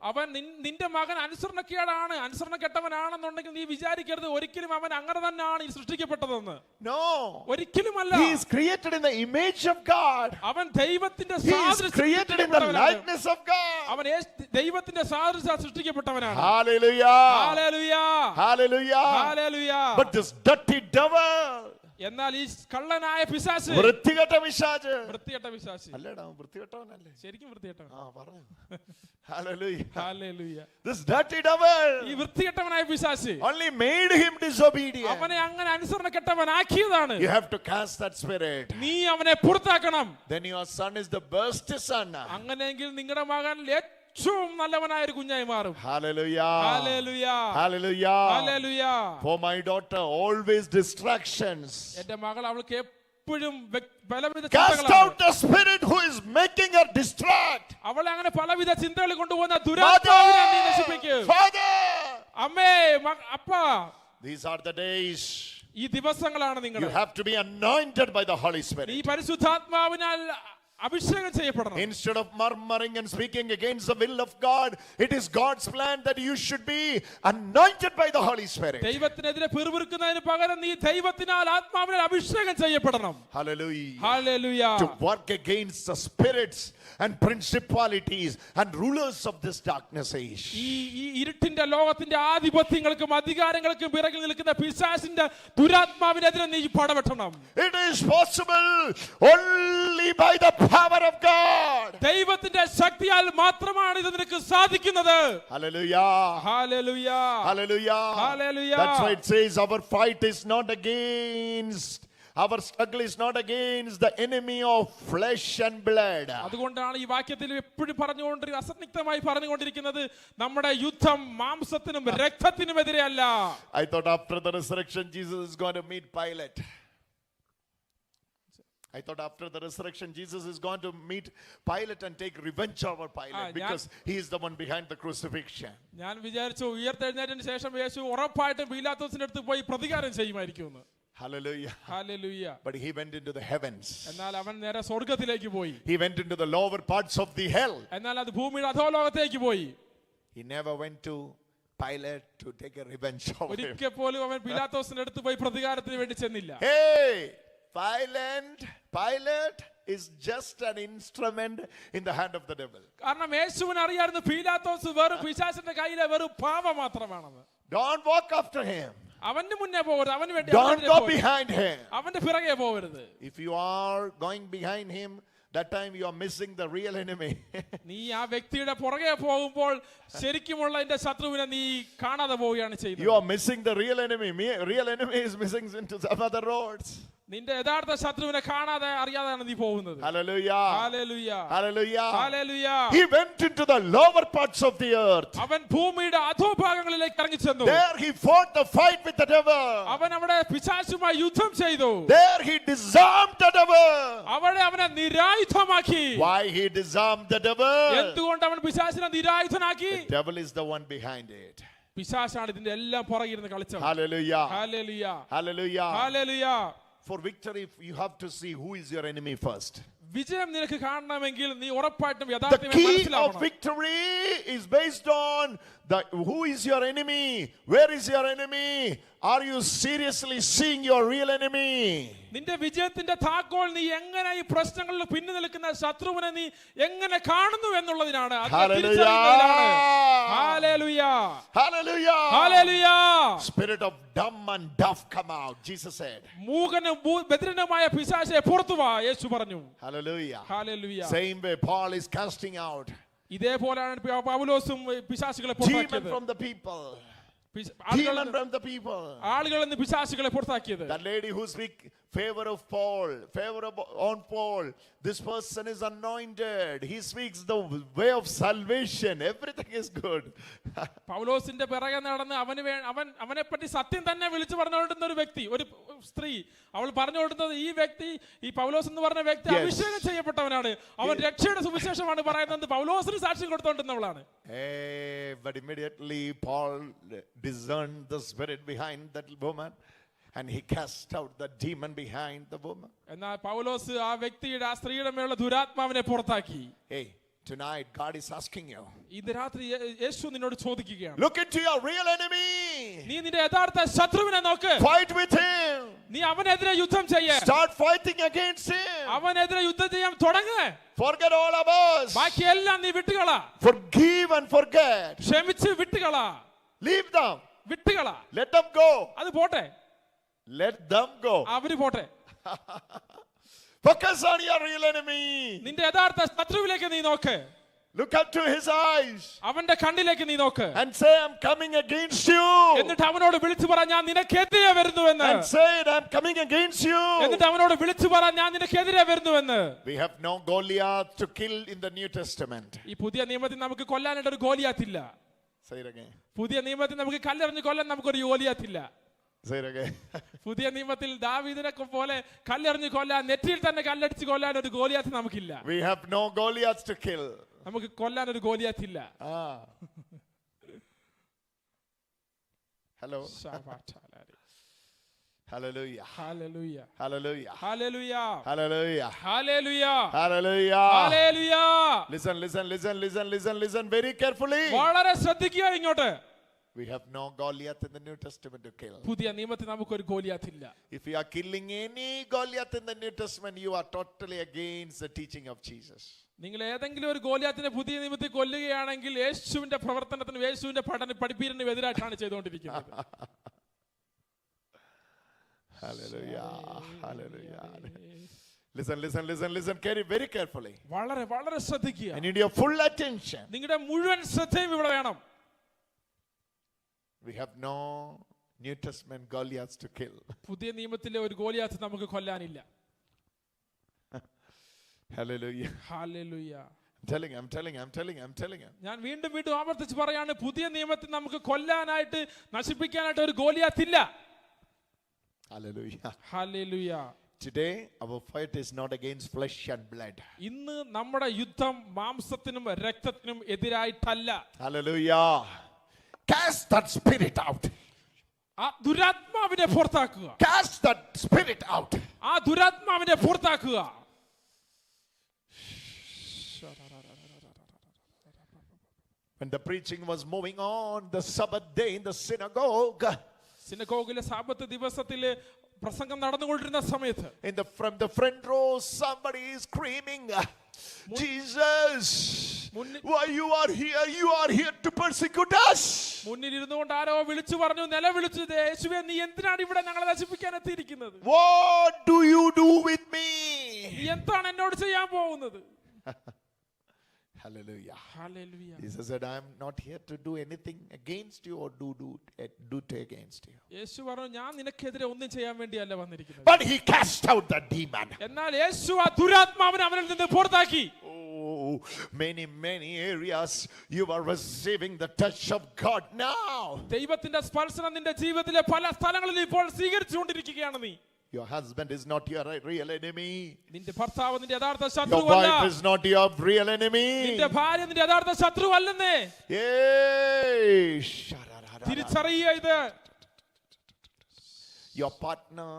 അവൻ നിന്റെ മകൻ അനുസരണക്കേടാണ്, അനുസരണക്കെട്ടവനാണെന്നുണ്ടെങ്കിൽ നീ വിചാരിക്കരുത് ഒരിക്കലും അവൻ അങ്ങനെ തന്നെയാണ് ഈ സൃഷ്ടിക്കപ്പെട്ടതെന്ന്. No, ഒരിക്കലുമല്ല. he is created in the image of God. അവൻ ദൈവത്തിന്റെ He is created in the likeness of God. അവൻ ദൈവത്തിന്റെ സാദൃശ്യത്തിൽ സൃഷ്ടിക്കപ്പെട്ടവനാണ്. Hallelujah. Hallelujah. Hallelujah. Hallelujah. But this dirty devil, എന്നാൽ ഈ കള്ളനായ പിശാച്, വൃത്തികെട്ട പിശാച്, വൃത്തികെട്ട പിശാച് അല്ലടാ വൃത്തികെട്ടവനല്ലേ, ശരിക്കും വൃത്തികെട്ടവൻ. പറഞ്ഞു. Hallelujah. Hallelujah. This dirty devil ഈ വൃത്തികെട്ടവനായ പിശാച് only made him disobedient. അവനെ അങ്ങനെ അനുസരണക്കെട്ടവനാക്കിയതാണ്. You have to cast that spirit. നീ അവനെ പുറത്താക്കണം. Then your son is the best son. അങ്ങനെയെങ്കിൽ നിങ്ങളുടെ മകൻ ഏറ്റവും നല്ലവനായ ഒരു കുഞ്ഞായി മാറും. Hallelujah. Hallelujah. Hallelujah. Hallelujah. For my daughter always distractions. എന്റെ മകൾ അവൾക്ക് എപ്പോഴും പലവിധ Cast ചിന്തകളാണ്. out the spirit who is making her distract. അവളെ അങ്ങനെ പലവിധ ചിന്തകൾ കൊണ്ടുപോകുന്ന ദുരാത്മാവിനെ നീ നശിപ്പിക്കും. Father, അമ്മേ, അപ്പാ, these are the days ഈ ദിവസങ്ങളാണ് നിങ്ങൾ. you have to be anointed by the Holy നീ Spirit. പരിശുദ്ധാത്മാവിനാൽ അഭിഷേകം ചെയ്യപ്പെടണം. Instead of murmuring and speaking against the will of God, it is God's plan that you should be anointed by the Holy Spirit. ദൈവത്തിനെതിരെ പിറുപിറുക്കുന്നതിന് പകരം നീ ദൈവത്തിനാൽ ആത്മാവിനാൽ അഭിഷേകം ചെയ്യപ്പെടണം. Hallelujah. Hallelujah. To work against the spirits and principalities and rulers of this darkness age. ഈ ഇരുട്ടിന്റെ ലോകത്തിന്റെ ആധിപത്യങ്ങൾക്കും അധികാരങ്ങൾക്കും പിറകിൽ നിൽക്കുന്ന പിശാചിന്റെ ദുരാത്മാവിനെതിരെ നീ പടവെട്ടണം. It is possible only by the power of God. ദൈവത്തിന്റെ ശക്തിയാൽ മാത്രമാണ് ഇത് നിനക്ക് സാധിക്കുന്നത്. Hallelujah. Hallelujah. Hallelujah. Hallelujah. That's why it says our fight is not against, our struggle is not against the enemy of flesh and blood. അതുകൊണ്ടാണ് ഈ വാക്യത്തിൽ എപ്പോഴും അസന്നിഗ്ധമായി പറഞ്ഞുകൊണ്ടിരിക്കുന്നത് നമ്മുടെ യുദ്ധം മാംസത്തിനും രക്തത്തിനുമെതിരെ അല്ല. I thought after the resurrection Jesus is going to meet Pilate. I thought after the resurrection Jesus is going to meet Pilate and take revenge over Pilate because he is the one behind the crucifixion. ഞാൻ വിചാരിച്ചു ഉയർത്തെഴുന്നേറ്റതിന് ശേഷം യേശു ഉറപ്പായിട്ടും പീലാത്തോസിന്റെ അടുത്ത് പോയി പ്രതികാരം ചെയ്യുമായിരിക്കുമെന്ന്. Hallelujah. Hallelujah. But he went into the heavens. എന്നാൽ അവൻ നേരെ സ്വർഗ്ഗത്തിലേക്ക് പോയി. He went into the lower parts of the hell. എന്നാൽ അത് ഭൂമിയുടെ അധോലോകത്തേക്ക് പോയി. He never went to Pilate to take a revenge over him. ഒരിക്കൽ പോലും അവൻ പീലാത്തോസിന്റെ അടുത്ത് പോയി പ്രതികാരത്തിന് വേണ്ടി ചെന്നില്ല. Hey, Pilate is just an instrument in the hand of the devil. കാരണം യേശുവിന് അറിയായിരുന്നു പീലാത്തോസ് വെറും പിശാചിന്റെ കയ്യിലെ വെറും പാവ മാത്രമാണെന്ന്. Don't walk after him. അവന്റെ മുന്നേ പോകരുത്, അവന് വേണ്ടി Don't go behind him. അവന്റെ പിറകെ പോകരുത്. If you are going behind him, that time you are missing the real enemy. നീ ആ വ്യക്തിയുടെ പുറകെ പോകുമ്പോൾ ശരിക്കുമുള്ള എന്റെ ശത്രുവിനെ നീ കാണാതെ പോവുകയാണ് You ചെയ്യുന്നത്. are missing the real enemy. Real enemy is missing into some other roads. നിന്റെ യഥാർത്ഥ ശത്രുവിനെ കാണാതെ അറിയാതെയാണ് നീ പോകുന്നത്. Hallelujah. Hallelujah. Hallelujah. Hallelujah. He went into the lower parts of the earth. അവൻ ഭൂമിയുടെ അധോഭാഗങ്ങളിലേക്ക് ഇറങ്ങി ചെന്നു. There he fought the fight with the devil. അവൻ അവിടെ പിശാചുമായി യുദ്ധം ചെയ്തു. There he disarmed the devil. അവിടെ അവനെ നിരായുധമാക്കി. Why he disarmed the devil? എന്തുകൊണ്ട് അവൻ പിശാചിനെ നിരായുധനാക്കി? The devil is the one behind it. പിശാചാണ് ഇതിന്റെ എല്ലാം പുറകിരുന്ന് കളിച്ചത്. Hallelujah. Hallelujah. Hallelujah. Hallelujah. For victory, you have to see who is your enemy first. വിജയം നിനക്ക് കാണണമെങ്കിൽ നീ ഉറപ്പായിട്ടും The യഥാർത്ഥമായി key of മനസ്സിലാക്കണം. victory is based on who is your enemy, where is your enemy, are you seriously seeing your real enemy? നിന്റെ വിജയത്തിന്റെ താക്കോൽ നീ എങ്ങനെ ഈ പ്രശ്നങ്ങളിൽ പിന്നു നിൽക്കുന്ന ശത്രുവിനെ നീ എങ്ങനെ കാണുന്നു എന്നുള്ളതിനാണ്. അതിനെ തിരിച്ചറിയുന്നതിലാണ്. Hallelujah. Hallelujah. Hallelujah. Spirit of dumb and deaf come out, Jesus said. മൂകനും ബധിരനുമായ പിശാചേ പുറത്തു വാ, യേശു പറഞ്ഞു. Hallelujah. Hallelujah. Same way Paul is casting out ഇതേപോലെയാണ് പൗലോസും പിശാചുകളെ demon പുറത്താക്കിയത്. from the people. ആളുകളിൽ Demon from the people. നിന്ന് പിശാചുകളെ പുറത്താക്കിയത്. That lady who speak favor of Paul, on Paul, this person is anointed, he speaks the way of salvation, everything is good. പൗലോസിന്റെ പിറകെ നടന്ന് അവനെ പറ്റി സത്യം തന്നെ വിളിച്ചു പറഞ്ഞുകൊണ്ടിരുന്ന ഒരു വ്യക്തി, ഒരു സ്ത്രീ, അവൾ പറഞ്ഞുകൊണ്ടിരുന്നത് ഈ വ്യക്തി, ഈ പൗലോസ് എന്ന് പറഞ്ഞ വ്യക്തി അഭിഷേകം ചെയ്യപ്പെട്ടവനാണ്, അവൻ രക്ഷയുടെ സുവിശേഷമാണ് പറയുന്നത് പൗലോസിന് സാക്ഷ്യം കൊടുത്തോണ്ടിരുന്നവളാണ്. But immediately Paul discerned the spirit behind that woman and he cast out the demon behind the woman. എന്നാൽ പൗലോസ് ആ വ്യക്തിയുടെ, ആ സ്ത്രീയുടെ മേലുള്ള ദുരാത്മാവിനെ പുറത്താക്കി. Hey, tonight God is asking you, ഇന്ന് രാത്രി യേശു നിന്നോട് ചോദിക്കുകയാണ്, look into your real enemy, നീ നിന്റെ യഥാർത്ഥ ശത്രുവിനെ നോക്ക്, fight with him, നീ അവനെതിരെ യുദ്ധം ചെയ്യ്, start fighting against him, അവനെതിരെ യുദ്ധം ചെയ്യാൻ തുടങ്ങ്, forget all of us, ബാക്കിയെല്ലാം നീ വിട്ടുകള, forgive and forget, ക്ഷമിച്ച് വിട്ടുകള, leave them, വിട്ടുകള, let them go, അത് പോട്ടെ, let them go, അവര് പോട്ടെ. focus on your real enemy, നിന്റെ യഥാർത്ഥ ശത്രുവിലേക്ക് നീ നോക്ക്, look up to his eyes അവന്റെ കണ്ണിലേക്ക് നീ നോക്ക്, and say, I'm coming against you, എന്നിട്ട് അവനോട് വിളിച്ചു പറ, ഞാൻ നിനക്കെതിരെ വരുന്നുവെന്ന്, and say it, I'm coming against you. എന്നിട്ട് അവനോട് വിളിച്ചു പറ, ഞാൻ നിനക്കെതിരെ വരുന്നുവെന്ന്. We have no Goliath to kill in the New Testament. ഈ പുതിയ നിയമത്തിൽ നമുക്ക് കൊല്ലാനായിട്ട് ഒരു ഗോലിയാത്ത് ഇല്ല. Say it again. പുതിയ നിയമത്തിൽ നമുക്ക് കല്ലെറിഞ്ഞ് കൊല്ലാൻ നമുക്കൊരു ഗോലിയാത്ത് ഇല്ല. Say it again. പുതിയ നിയമത്തിൽ ദാവീദിനെ പോലെ കല്ലെറിഞ്ഞ് കൊല്ലാൻ, നെറ്റിയിൽ തന്നെ കല്ലടിച്ച് കൊല്ലാൻ ഒരു ഗോലിയാത്ത് നമുക്കില്ല. We have no Goliaths to kill. നമുക്ക് കൊല്ലാൻ ഒരു ഗോലിയാത്ത് ഇല്ല. Hello. Hallelujah. Hallelujah. Hallelujah. Hallelujah. Hallelujah. Hallelujah. Hallelujah. Hallelujah. Listen very carefully. വളരെ ശ്രദ്ധിക്കുക ഇങ്ങോട്ട്. We have no Goliath in the New Testament to kill. പുതിയ നിയമത്തിൽ നമുക്കൊരു ഗോലിയാത്ത് ഇല്ല. If you are killing any Goliath in the New Testament, you are totally against the teaching of Jesus. നിങ്ങൾ ഏതെങ്കിലും ഒരു ഗോലിയാത്തിനെ പുതിയ നിയമത്തിൽ കൊല്ലുകയാണെങ്കിൽ യേശുവിന്റെ പ്രവർത്തനത്തിനും യേശുവിന്റെ പഠിപ്പീരിനും എതിരായിട്ടാണ് ചെയ്തുകൊണ്ടിരിക്കുന്നത്. Hallelujah. Hallelujah. Listen very carefully. വളരെ വളരെ ശ്രദ്ധിക്കുക. I need your full attention. നിങ്ങളുടെ മുഴുവൻ ശ്രദ്ധയും ഇവിടെ വേണം. We have no New Testament Goliaths to kill. പുതിയ നിയമത്തിലെ ഒരു ഗോലിയാത്ത് നമുക്ക് കൊല്ലാനില്ല. Hallelujah. Hallelujah. I'm telling you. ഞാൻ വീണ്ടും ആവർത്തിച്ച് പറയാണ്, പുതിയ നിയമത്തിൽ നമുക്ക് കൊല്ലാനായിട്ട്, നശിപ്പിക്കാനായിട്ട് ഒരു ഗോലിയാത്ത് ഇല്ല. Hallelujah. Hallelujah. Today our fight is not against flesh and blood. ഇന്ന് നമ്മുടെ യുദ്ധം മാംസത്തിനും രക്തത്തിനും എതിരായിട്ടല്ല. Hallelujah. Cast that spirit out. ആ ദുരാത്മാവിനെ പുറത്താക്കുക. Cast that spirit out. ആ ദുരാത്മാവിനെ പുറത്താക്കുക. When the preaching was moving on the Sabbath day in the synagogue, സിനഗോഗിലെ സാബത്ത് ദിവസത്തിലെ പ്രസംഗം നടന്നുകൊണ്ടിരുന്ന സമയത്ത് from the front row somebody is screaming, Jesus, why you are here to persecute us. മുന്നിൽ ഇരുന്നുകൊണ്ട് ആരോ വിളിച്ചു പറഞ്ഞു, നിലവിളിച്ചു, യേശുവേ നീ എന്തിനാണ് ഇവിടെ ഞങ്ങളെ നശിപ്പിക്കാൻ എത്തിയിരിക്കുന്നത്? What do you do with me? നീ എന്താണ് എന്നോട് ചെയ്യാൻ പോകുന്നത്? Hallelujah. Hallelujah. Jesus said, I am not here to do anything against you or do against you. യേശു പറഞ്ഞു, ഞാൻ നിനക്കെതിരെ ഒന്നും ചെയ്യാൻ വേണ്ടിയല്ല വന്നിരിക്കുന്നത്. But he cast out the demon. എന്നാൽ യേശു ആ ദുരാത്മാവിനെ അവനിൽ നിന്ന് പുറത്താക്കി. Oh, many areas you are receiving the touch of God now. ദൈവത്തിന്റെ സ്പർശനം നിന്റെ ജീവിതത്തിലെ പല സ്ഥലങ്ങളിൽ ഇപ്പോൾ സ്വീകരിച്ചുകൊണ്ടിരിക്കുകയാണ് നീ. Your husband is not your real enemy. നിന്റെ ഭർത്താവ് നിന്റെ യഥാർത്ഥ Your ശത്രുവല്ല. wife is not your real enemy. നിന്റെ ഭാര്യ നിന്റെ യഥാർത്ഥ ശത്രുവല്ലെന്നേ. തിരിച്ചറിയുക ഇത്. Your partner,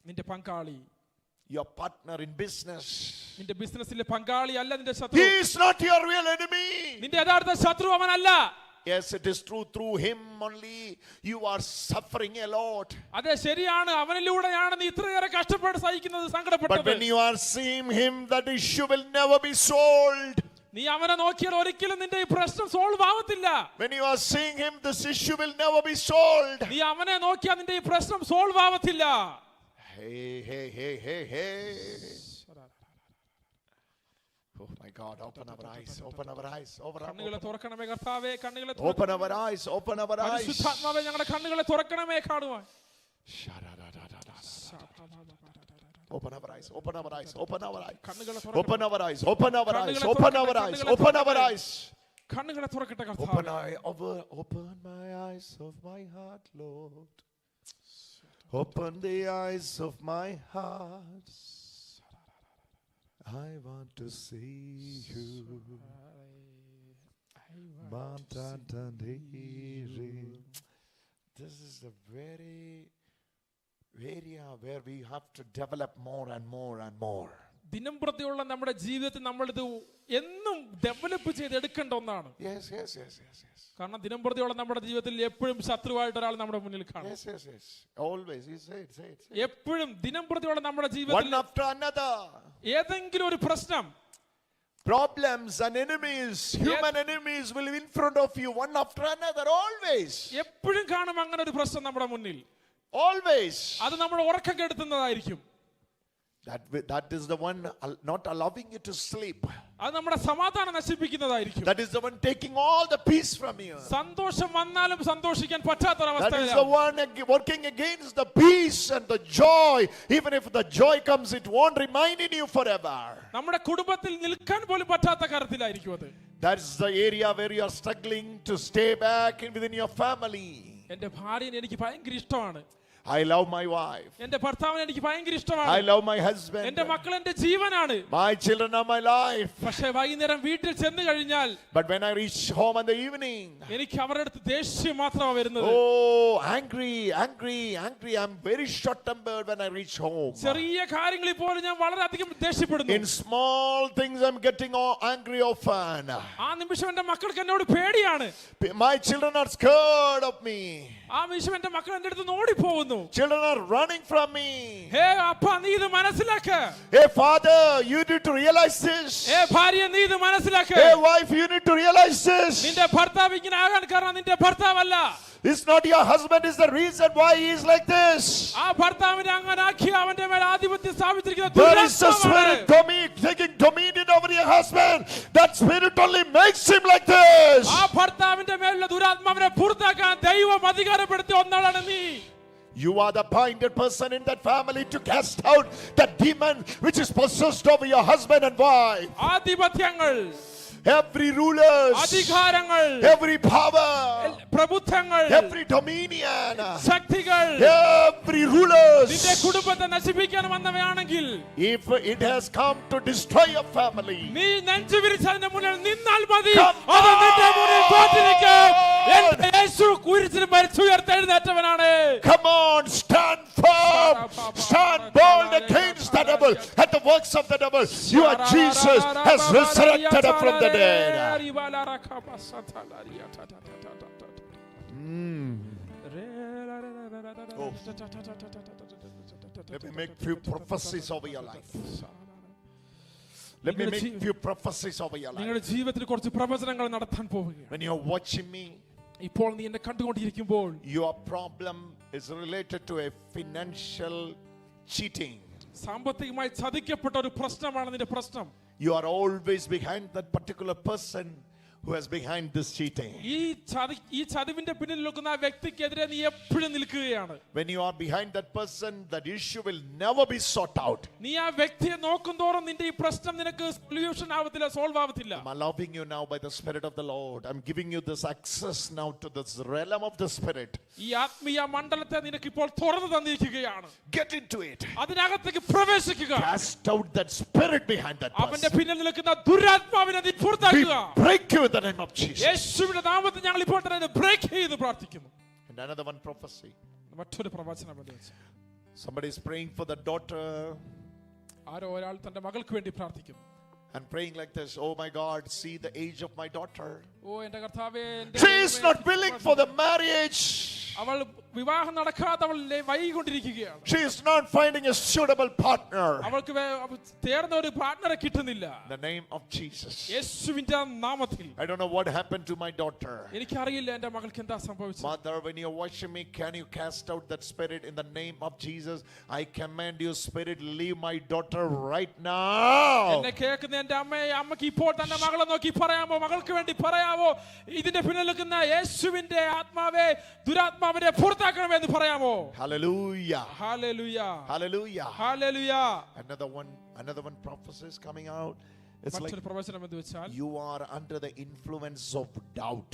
നിന്റെ പങ്കാളി, your partner in business. നിന്റെ ബിസിനസ്സിലെ പങ്കാളി അല്ല നിന്റെ ശത്രു. He is not your real enemy. നിന്റെ യഥാർത്ഥ ശത്രു അവനല്ല. Yes, it is true. Through him only you are suffering a lot. അതെ ശരിയാണ്, അവനിലൂടെയാണ് നീ ഇത്രയേറെ കഷ്ടപ്പെട്ട് സഹിക്കുന്നത്, But സങ്കടപ്പെട്ടത്. when you are seeing him, that issue will never be solved. നീ അവനെ നോക്കിയാൽ ഒരിക്കലും നിന്റെ ഈ പ്രശ്നം സോൾവ് ആവത്തില്ല. When you are seeing him, this issue will never be solved. നീ അവനെ നോക്കിയാൽ നിന്റെ ഈ പ്രശ്നം സോൾവ് ആവത്തില്ല. Hey. Oh my God, open our eyes, open our eyes, കണ്ണുകളെ തുറക്കണമേ കർത്താവേ, കണ്ണുകളെ open our eyes, open our eyes. പരിശുദ്ധാത്മാവേ ഞങ്ങളുടെ കണ്ണുകളെ തുറക്കണമേ കാണുവാൻ. Open our eyes, open our eyes, open our eyes. കണ്ണുകളെ Open our eyes, open our eyes, open our eyes, open our eyes. കണ്ണുകളെ തുറക്കട്ടെ Open കർത്താവേ. open my eyes of my heart, Lord. Open the eyes of my heart. I want to see you. This is the very area where we have to develop more and more and more. ദിനം പ്രതിയുള്ള നമ്മുടെ ജീവിതത്തിൽ നമ്മളിത് എന്നും develop ചെയ്ത് എടുക്കേണ്ട ഒന്നാണ്. Yes. കാരണം ദിനം പ്രതിയുള്ള നമ്മുടെ ജീവിതത്തിൽ എപ്പോഴും ശത്രുവായിട്ട് ഒരാൾ നമ്മുടെ മുന്നിൽ കാണും. Yes. Always. You say it. എപ്പോഴും ദിനം പ്രതിയുള്ള നമ്മുടെ ജീവിതത്തിൽ One after another. ഏതെങ്കിലും ഒരു പ്രശ്നം, Problems and enemies, human enemies will be in front of you one after another, always. എപ്പോഴും കാണും അങ്ങനെ ഒരു പ്രശ്നം നമ്മുടെ മുന്നിൽ. Always. അത് നമ്മുടെ ഉറക്കം കെടുത്തുന്നതായിരിക്കും. That is the one not allowing you to sleep. അത് നമ്മുടെ സമാധാനം നശിപ്പിക്കുന്നതായിരിക്കും. That is the one taking all the peace from you. സന്തോഷം വന്നാലും സന്തോഷിക്കാൻ പറ്റാത്ത That is അവസ്ഥയിലാണ്. the one working against the peace and the joy. Even if the joy comes, it won't remain in you forever. നമ്മുടെ കുടുംബത്തിൽ നിൽക്കാൻ പോലും പറ്റാത്ത കാര്യത്തിലായിരിക്കും അത്. That's the area where you are struggling to stay back within your family. എന്റെ ഭാര്യനെ എനിക്ക് ഭയങ്കര ഇഷ്ടമാണ്. I love my wife. എന്റെ ഭർത്താവിനെ എനിക്ക് ഭയങ്കര ഇഷ്ടമാണ്. I love my husband. എന്റെ മക്കൾ എന്റെ ജീവനാണ്. My children are my life. പക്ഷേ വൈകുന്നേരം വീട്ടിൽ ചെന്ന് കഴിഞ്ഞാൽ But when I reach home in the evening, എനിക്ക് അവരുടെ അടുത്ത് ദേഷ്യം മാത്രമാണ് വരുന്നത്. oh, angry. I'm very short-tempered when I reach home. ചെറിയ കാര്യങ്ങളിൽ പോലും ഞാൻ വളരെയധികം ദേഷ്യപ്പെടുന്നു. In small things I'm getting angry often. ആ നിമിഷം എന്റെ മക്കൾക്ക് എന്നോട് പേടിയാണ്. My children are scared of me. ആ നിമിഷം എന്റെ മക്കൾ എന്റെ അടുത്ത് ഓടിപ്പോകുന്നു. Children are running from me. ഹേ അപ്പാ നീ ഇത് മനസ്സിലാക്ക. Hey father, you need to realize this. ഹേ ഭാര്യ നീ ഇത് മനസ്സിലാക്ക. Hey wife, you need to realize this. നിന്റെ ഭർത്താവ് ഇങ്ങനെ ആകാൻ കാരണം നിന്റെ ഭർത്താവല്ല. It's not your husband is the reason why he is like this. ആ ഭർത്താവിനെ അങ്ങനെ ആക്കി അവന്റെ മേൽ ആധിപത്യം സ്ഥാപിച്ചിരിക്കുന്ന There is a ദുരാത്മാവാണ്. spirit taking dominion over your husband. That spirit only makes him like this. ആ ഭർത്താവിന്റെ മേലുള്ള ദുരാത്മാവിനെ പുറത്താക്കാൻ ദൈവം അധികാരപ്പെടുത്തിയ ഒന്നാണ് നീ. You are the appointed person in that family to cast out that demon which is possessed over your husband and wife. ആധിപത്യങ്ങൾ, Every rulers, അധികാരങ്ങൾ, every power, പ്രഭുത്വങ്ങൾ, every dominion, ശക്തികൾ, every rulers, നിന്റെ കുടുംബത്തെ നശിപ്പിക്കാൻ വന്നവയാണെങ്കിൽ, if it has come to destroy your family, നീ നെഞ്ചു വിരിച്ചതിന്റെ മുന്നിൽ നിന്നാൽ മതി. Come അത് നിന്റെ മുന്നിൽ തോറ്റിരിക്കും. on. എന്റെ യേശു കുരിശിൽ മരിച്ചുയർത്തെഴുന്നേറ്റവനാണ്. Come on, stand firm, stand bold against the devil and the works of the devil. Your Jesus has resurrected from the dead. Oh. Let me make few prophecies over your life. Let me make few prophecies over your life. നിങ്ങളുടെ ജീവിതത്തിൽ കുറച്ച് പ്രവചനങ്ങൾ നടത്താൻ പോവുകയാണ്. When you're watching me, ഇപ്പോൾ നീ എന്നെ കണ്ടുകൊണ്ടിരിക്കുമ്പോൾ your problem is related to a financial cheating. സാമ്പത്തികമായി ചതിക്കപ്പെട്ട ഒരു പ്രശ്നമാണ് നിന്റെ പ്രശ്നം. You are always behind that particular person who is behind this cheating. ഈ ചതിവിന്റെ പിന്നിൽ നിൽക്കുന്ന ആ വ്യക്തിക്കെതിരെ നീ എപ്പോഴും നിൽക്കുകയാണ്. When you are behind that person, that issue will never be sought out. നീ ആ വ്യക്തിയെ നോക്കുന്തോറും നിന്റെ ഈ പ്രശ്നം നിനക്ക് സൊല്യൂഷൻ ആവത്തില്ല, സോൾവ് ആവത്തില്ല. I'm allowing you now by the Spirit of the Lord. I'm giving you this access now to this realm of the Spirit. ഈ ആത്മീയ മണ്ഡലത്തെ നിനക്ക് ഇപ്പോൾ തുറന്നു തന്നിരിക്കുകയാണ്. Get into it. അതിനകത്തേക്ക് പ്രവേശിക്കുക. Cast out that spirit behind that അവന്റെ person. പിന്നിൽ നിൽക്കുന്ന ദുരാത്മാവിനെ നീ We പുറത്താക്കുക. break you in the name of Jesus. യേശുവിന്റെ നാമത്തിൽ ഞങ്ങൾ ഇപ്പോൾ തന്നെ ബ്രേക്ക് ചെയ്ത് പ്രാർത്ഥിക്കുന്നു. And another one prophecy. മറ്റൊരു പ്രവചനം. Somebody is praying for the daughter. ആരോ ഒരാൾ തന്റെ മകൾക്ക് വേണ്ടി പ്രാർത്ഥിക്കുന്നു. And praying like this, oh my God, see the age of my daughter. ഓ എന്റെ കർത്താവേ, She is not willing for the marriage. അവൾ വിവാഹം നടക്കാതെ അവൾ വൈകിക്കൊണ്ടിരിക്കുകയാണ്. She is not finding a suitable partner. അവൾക്ക് ചേർന്ന ഒരു പാർട്ണറെ കിട്ടുന്നില്ല. In the name of Jesus. യേശുവിന്റെ നാമത്തിൽ. I don't know what happened to my daughter. എനിക്കറിയില്ല എന്റെ മകൾക്ക് എന്താ സംഭവിച്ചത്. Mother, when you're watching me, can you cast out that spirit in the name of Jesus? I command you, spirit, leave my daughter right now. എന്നെ കേൾക്കുന്ന എന്റെ അമ്മയ്ക്ക് ഇപ്പോൾ തന്നെ മകളെ നോക്കി പറയാമോ, മകൾക്ക് വേണ്ടി പറയാമോ, ഇതിന്റെ പിന്നിൽ നിൽക്കുന്ന യേശുവിന്റെ ആത്മാവേ, ദുരാത്മാവിനെ പുറത്താക്കണമെന്ന് പറയാമോ? Hallelujah. Hallelujah. Hallelujah. Hallelujah. Another one prophecy is coming out. It's like മറ്റൊരു പ്രവചനം എന്ന് വെച്ചാൽ you are under the influence of doubt.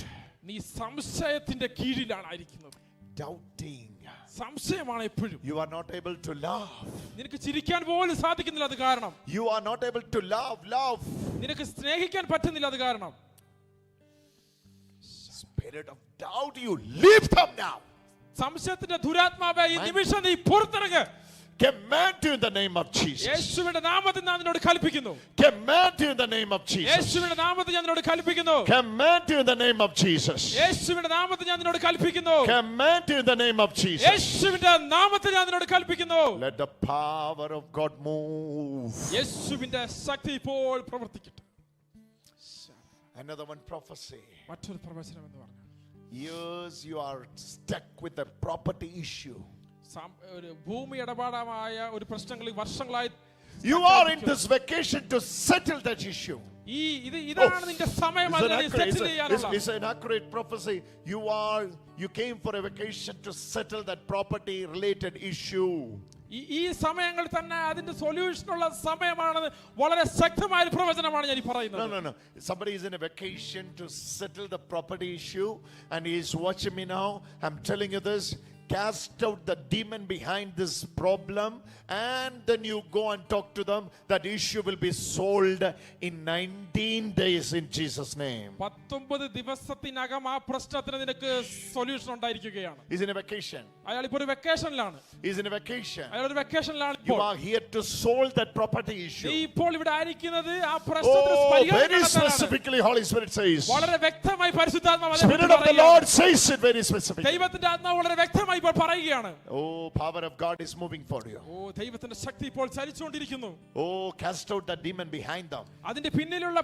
നീ സംശയത്തിന്റെ കീഴിലാണ് ആയിരിക്കുന്നത്. Doubting. സംശയമാണ് എപ്പോഴും. You are not able to love. നിനക്ക് ചിരിക്കാൻ പോലും സാധിക്കുന്നില്ല, അത് കാരണം. You are not able to love. നിനക്ക് സ്നേഹിക്കാൻ പറ്റുന്നില്ല, അത് കാരണം. Spirit of doubt, you leave them now. സംശയത്തിന്റെ ദുരാത്മാവേ, ഈ നിമിഷം നീ പുറത്തിറങ്ങ്. Command you in the name of Jesus. യേശുവിന്റെ നാമത്തിൽ ഞാൻ നിന്നോട് കൽപ്പിക്കുന്നു. Command you in the name of Jesus. യേശുവിന്റെ നാമത്തിൽ ഞാൻ നിന്നോട് കൽപ്പിക്കുന്നു. Command you in the name of Jesus. യേശുവിന്റെ നാമത്തിൽ ഞാൻ നിന്നോട് കൽപ്പിക്കുന്നു. Command you in the name of Jesus. യേശുവിന്റെ നാമത്തിൽ ഞാൻ നിന്നോട് കൽപ്പിക്കുന്നു. Let the power of God move. യേശുവിന്റെ ശക്തി ഇപ്പോൾ പ്രവർത്തിക്കട്ടെ. Another one prophecy. മറ്റൊരു പ്രവചനം എന്ന് പറഞ്ഞു. Years you are stuck with a property issue. ഒരു ഭൂമി ഇടപാടമായ ഒരു പ്രശ്നങ്ങൾ വർഷങ്ങളായി. You are in this vacation to settle that issue. ഇതാണ് നിന്റെ സമയം. It's an accurate prophecy. You came for a vacation to settle that property related issue. ഈ സമയങ്ങൾ തന്നെ അതിന്റെ സൊല്യൂഷനുള്ള സമയമാണ്. വളരെ ശക്തമായ ഒരു പ്രവചനമാണ് ഞാൻ പറയുന്നത്. No. Somebody is in a vacation to settle the property issue and he is watching me now. I'm telling you this. Cast out the demon behind this problem and then you go and talk to them. That issue will be solved in 19 days in Jesus name. 19 ദിവസത്തിനകം ആ പ്രശ്നത്തിന് നിനക്ക് solution ഉണ്ടായിരിക്കുകയാണ്. He's in a vacation. അയാൾ ഇപ്പോൾ ഒരു വെക്കേഷനിലാണ്. He's in a vacation. അയാൾ ഒരു വെക്കേഷനിലാണ്. You are here to solve that property issue. നീ ഇപ്പോൾ ഇവിടെ ആയിരിക്കുന്നത് ആ പ്രശ്നത്തിന് പരിഹാരം very specifically Holy Spirit says. വളരെ വ്യക്തമായി പരിശുദ്ധാത്മാവ് Spirit of the Lord says it very specifically. ദൈവത്തിന്റെ ആത്മാവ് വളരെ വ്യക്തമായി ഇപ്പോൾ പറയുകയാണ്. Oh, power of God is moving for you. ഓ ദൈവത്തിന്റെ ശക്തി ഇപ്പോൾ ചലിച്ചുകൊണ്ടിരിക്കുന്നു. Oh, cast out the demon behind them. അതിന്റെ പിന്നിലുള്ള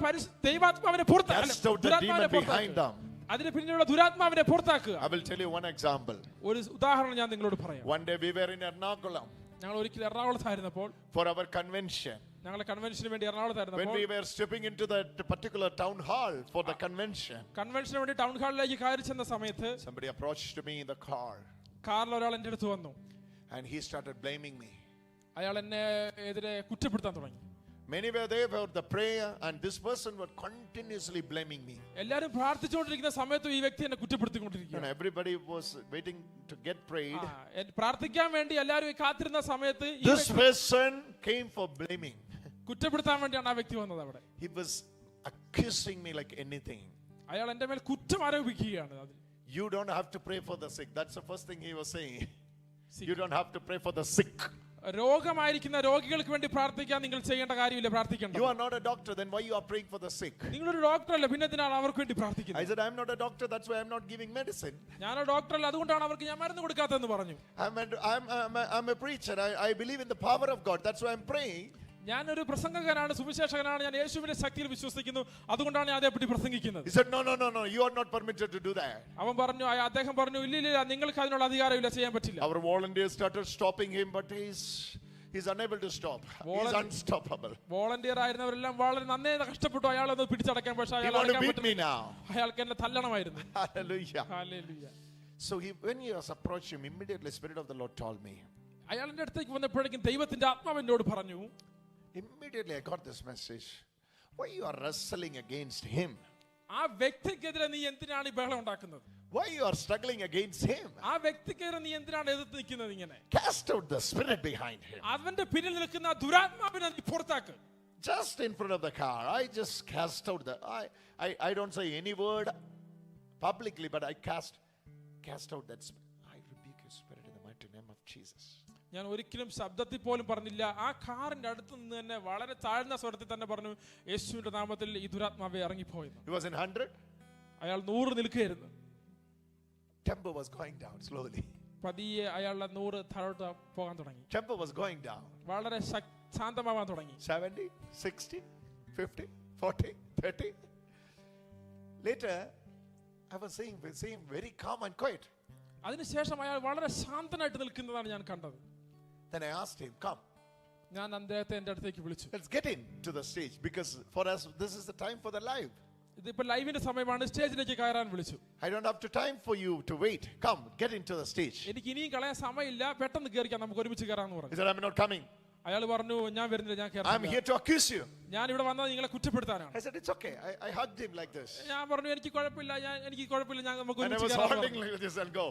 ദൈവാത്മാവിനെ പുറത്താക്കുക. Cast out the demon behind them. അതിന്റെ പിന്നിലുള്ള ദുരാത്മാവിനെ പുറത്താക്കുക. I will tell you one example. ഒരു ഉദാഹരണം ഞാൻ നിങ്ങളോട് പറയാം. One day we were in Ernakulam. ഞങ്ങൾ ഒരിക്കൽ എറണാകുളത്തായിരുന്നപ്പോൾ for our convention. ഞങ്ങൾ കൺവെൻഷന് വേണ്ടി എറണാകുളത്തായിരുന്നപ്പോൾ when we were stepping into that particular town hall for the convention. കൺവെൻഷന് വേണ്ടി ടൗൺ ഹാളിലേക്ക് കയറി ചെന്ന സമയത്ത് somebody approached me in the car. കാറിൽ ഒരാൾ എൻ്റെ അടുത്ത് വന്നു. and he started blaming me. അയാൾ എന്നെ എതിരെ കുറ്റപ്പെടുത്താൻ തുടങ്ങി. Many were there for the prayer and this person was continuously blaming me. എല്ലാവരും പ്രാർത്ഥിച്ചുകൊണ്ടിരിക്കുന്ന സമയത്ത് ഈ വ്യക്തി എന്നെ കുറ്റപ്പെടുത്തിക്കൊണ്ടിരിക്കുകയാണ്. Everybody was waiting to get prayed. പ്രാർത്ഥിക്കാൻ വേണ്ടി എല്ലാവരും കാത്തിരുന്ന സമയത്ത് this person came for blaming. കുറ്റപ്പെടുത്താൻ വേണ്ടിയാണ് ആ വ്യക്തി വന്നത് അവിടെ. He was accusing me like anything. അയാൾ എൻ്റെ മേൽ കുറ്റം ആരോപിക്കുകയാണ്. You don't have to pray for the sick. That's the first thing he was saying. You don't have to pray for the sick. രോഗമായിരിക്കുന്ന രോഗികൾക്ക് വേണ്ടി പ്രാർത്ഥിക്കാൻ നിങ്ങൾ ചെയ്യേണ്ട കാര്യമില്ല, പ്രാർത്ഥിക്കേണ്ട. You are not a doctor, then why you are praying for the sick? നിങ്ങളൊരു doctor അല്ല, പിന്നെ എന്തിനാണ് അവർക്ക് വേണ്ടി പ്രാർത്ഥിക്കുന്നത്? I said I am not a doctor, that's why I am not giving medicine. ഞാനൊരു ഡോക്ടർ അല്ല, അതുകൊണ്ടാണ് അവർക്ക് ഞാൻ മരുന്ന് കൊടുക്കാത്തതെന്ന് പറഞ്ഞു. I'm a preacher. I believe in the power of God. That's why I am praying. ഞാനൊരു പ്രസംഗകനാണ്, സുവിശേഷകനാണ്, ഞാൻ യേശുവിന്റെ ശക്തിയിൽ വിശ്വസിക്കുന്നു, അതുകൊണ്ടാണ് ഞാൻ അതേപ്പറ്റി പ്രസംഗിക്കുന്നത്. He said no, you are not permitted to do that. അദ്ദേഹം പറഞ്ഞു ഇല്ല, നിങ്ങൾക്ക് അതിനുള്ള അധികാരമില്ല, ചെയ്യാൻ പറ്റില്ല. Our volunteers started stopping him, but he's unable to stop. He's unstoppable. Volunteer ആയിരുന്നവരെല്ലാം വളരെ നന്നേ കഷ്ടപ്പെട്ടു അയാളൊന്ന് പിടിച്ചടക്കാൻ, പക്ഷേ അയാൾക്ക് എന്നെ തല്ലണമായിരുന്നു. Hallelujah. So when he was approaching him, immediately Spirit of the Lord told me. അയാളുടെ അടുത്തേക്ക് വന്നപ്പോഴേക്കും ദൈവത്തിന്റെ ആത്മാവ് എന്നോട് പറഞ്ഞു. Immediately I got this message. Why you are wrestling against him? ആ വ്യക്തിക്കെതിരെ നീ എന്തിനാണ് ഈ ബഹളം ഉണ്ടാക്കുന്നത്? Why you are struggling against him? ആ വ്യക്തിക്കെതിരെ നീ എന്തിനാണ് എതിർത്ത് നിൽക്കുന്നത് ഇങ്ങനെ? Cast out the spirit behind him. അവന്റെ പിന്നിൽ നിൽക്കുന്ന ദുരാത്മാവിനെ നീ പുറത്താക്ക്. Just in front of the car, I just cast out I don't say any word publicly, but I cast out that spirit. I rebuke your spirit in the mighty name of Jesus. ഞാൻ ഒരിക്കലും ശബ്ദത്തിൽ പോലും പറഞ്ഞില്ല. ആ കാറിന്റെ അടുത്ത് നിന്ന് തന്നെ വളരെ താഴ്ന്ന സ്വരത്തിൽ തന്നെ പറഞ്ഞു, യേശുവിന്റെ നാമത്തിൽ ഈ ദുരാത്മാവെ ഇറങ്ങിപ്പോയെന്ന്. He was in 100. അയാൾ 100 നിൽക്കുകയായിരുന്നു. Tempo was going down slowly. പതിയെ അയാളുടെ 100 താഴോട്ട് പോകാൻ തുടങ്ങി. Tempo was going down. വളരെ ശാന്തമാവാൻ തുടങ്ങി. 70, 60, 50, 40, 30. Later, I was seeing very calm and quiet. അതിനുശേഷം അയാൾ വളരെ ശാന്തനായിട്ട് നിൽക്കുന്നതാണ് ഞാൻ കണ്ടത്. Then I asked him, come. ഞാൻ അദ്ദേഹത്തെ എന്റെ അടുത്തേക്ക് വിളിച്ചു. Let's get into the stage because for us this is the time for the live. ഇതിപ്പോ ലൈവിന്റെ സമയമാണ്, സ്റ്റേജിലേക്ക് കയറാൻ വിളിച്ചു. I don't have time for you to wait. Come, get into the stage. എനിക്ക് ഇനിയും കളയാൻ സമയമില്ല, പെട്ടെന്ന് കയറിക്കാം, നമുക്ക് ഒരുമിച്ച് കയറാന്ന് പറഞ്ഞു. He said, I'm not coming. അയാൾ പറഞ്ഞു, ഞാൻ വരുന്നില്ല, ഞാൻ I'm കയറാം. here to accuse you. ഞാൻ ഇവിടെ വന്നത് നിങ്ങളെ കുറ്റപ്പെടുത്താനാണ്. I said, it's okay. I hugged him like this. ഞാൻ പറഞ്ഞു, എനിക്ക് കുഴപ്പമില്ല, നമുക്ക് And I ഒരുമിച്ച് was കയറാം holding പറഞ്ഞു. like this and go.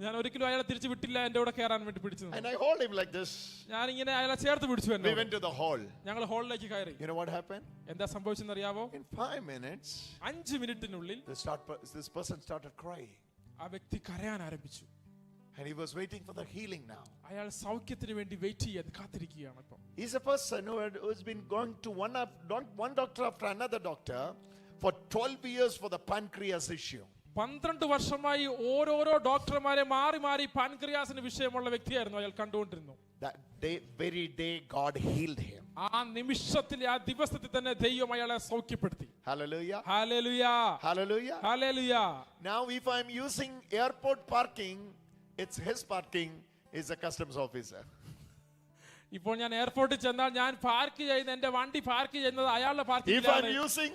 ഞാൻ ഒരിക്കലും അയാളെ തിരിച്ചു വിട്ടില്ല, എന്റെ കൂടെ കയറാൻ വേണ്ടി പിടിച്ചു. And I hold him like this. ഞാൻ ഇങ്ങനെ അയാളെ ചേർത്ത് പിടിച്ചു. We went to the hall. ഞങ്ങൾ ഹാളിലേക്ക് കയറി. You know what happened? എന്താ സംഭവിച്ചെന്ന് അറിയാവോ? In 5 minutes, 5 മിനിറ്റിനുള്ളിൽ this person started crying. ആ വ്യക്തി കരയാൻ ആരംഭിച്ചു. And he was waiting for the healing now. അയാൾ സൗഖ്യത്തിന് വേണ്ടി വെയിറ്റ് ചെയ്യാൻ കാത്തിരിക്കുകയാണ് ഇപ്പോൾ. He's a person who's been going to one doctor after another doctor for 12 years for the pancreas issue. 12 വർഷമായി ഓരോരോ ഡോക്ടർമാരെ മാറി മാറി പാൻക്രിയാസിന് വിഷയമുള്ള വ്യക്തിയായിരുന്നു അയാൾ കണ്ടുകൊണ്ടിരുന്നു. That very day God healed him. ആ നിമിഷത്തിൽ, ആ ദിവസത്തിൽ തന്നെ ദൈവം അയാളെ സൗഖ്യപ്പെടുത്തി. Hallelujah. Hallelujah, Hallelujah. Hallelujah. Now if I'm using airport parking, it's his parking, is a customs officer. ഇപ്പോൾ ഞാൻ എയർപോർട്ടിൽ ചെന്നാൽ ഞാൻ പാർക്ക് ചെയ്യുന്ന, എന്റെ വണ്ടി പാർക്ക് ചെയ്യുന്നത് അയാളുടെ If I'm പാർക്കിംഗിലാണ്. using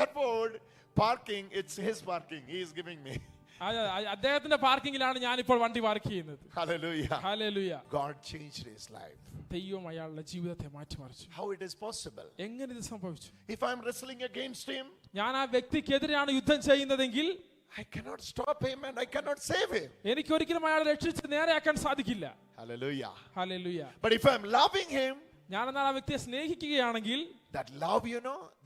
airport parking, it's his parking. He is giving me. അദ്ദേഹത്തിന്റെ പാർക്കിങ്ങിലാണ് ഞാൻ ഇപ്പോൾ വണ്ടി പാർക്ക് ചെയ്യുന്നത്. Hallelujah. Hallelujah. God changed his life. ദൈവം അയാളുടെ ജീവിതത്തെ മാറ്റിമറിച്ചു. How it is possible? എങ്ങനെ ഇത് സംഭവിച്ചു? If I'm wrestling against him, ഞാൻ ആ വ്യക്തിക്കെതിരെയാണ് യുദ്ധം ചെയ്യുന്നതെങ്കിൽ I cannot stop him and I cannot save him. എനിക്ക് ഒരിക്കലും അയാളെ രക്ഷിച്ച് നേരെയാക്കാൻ സാധിക്കില്ല. Hallelujah. Hallelujah. But if I'm loving him, ഞാൻ എന്നാൽ ആ വ്യക്തിയെ സ്നേഹിക്കുകയാണെങ്കിൽ, that love,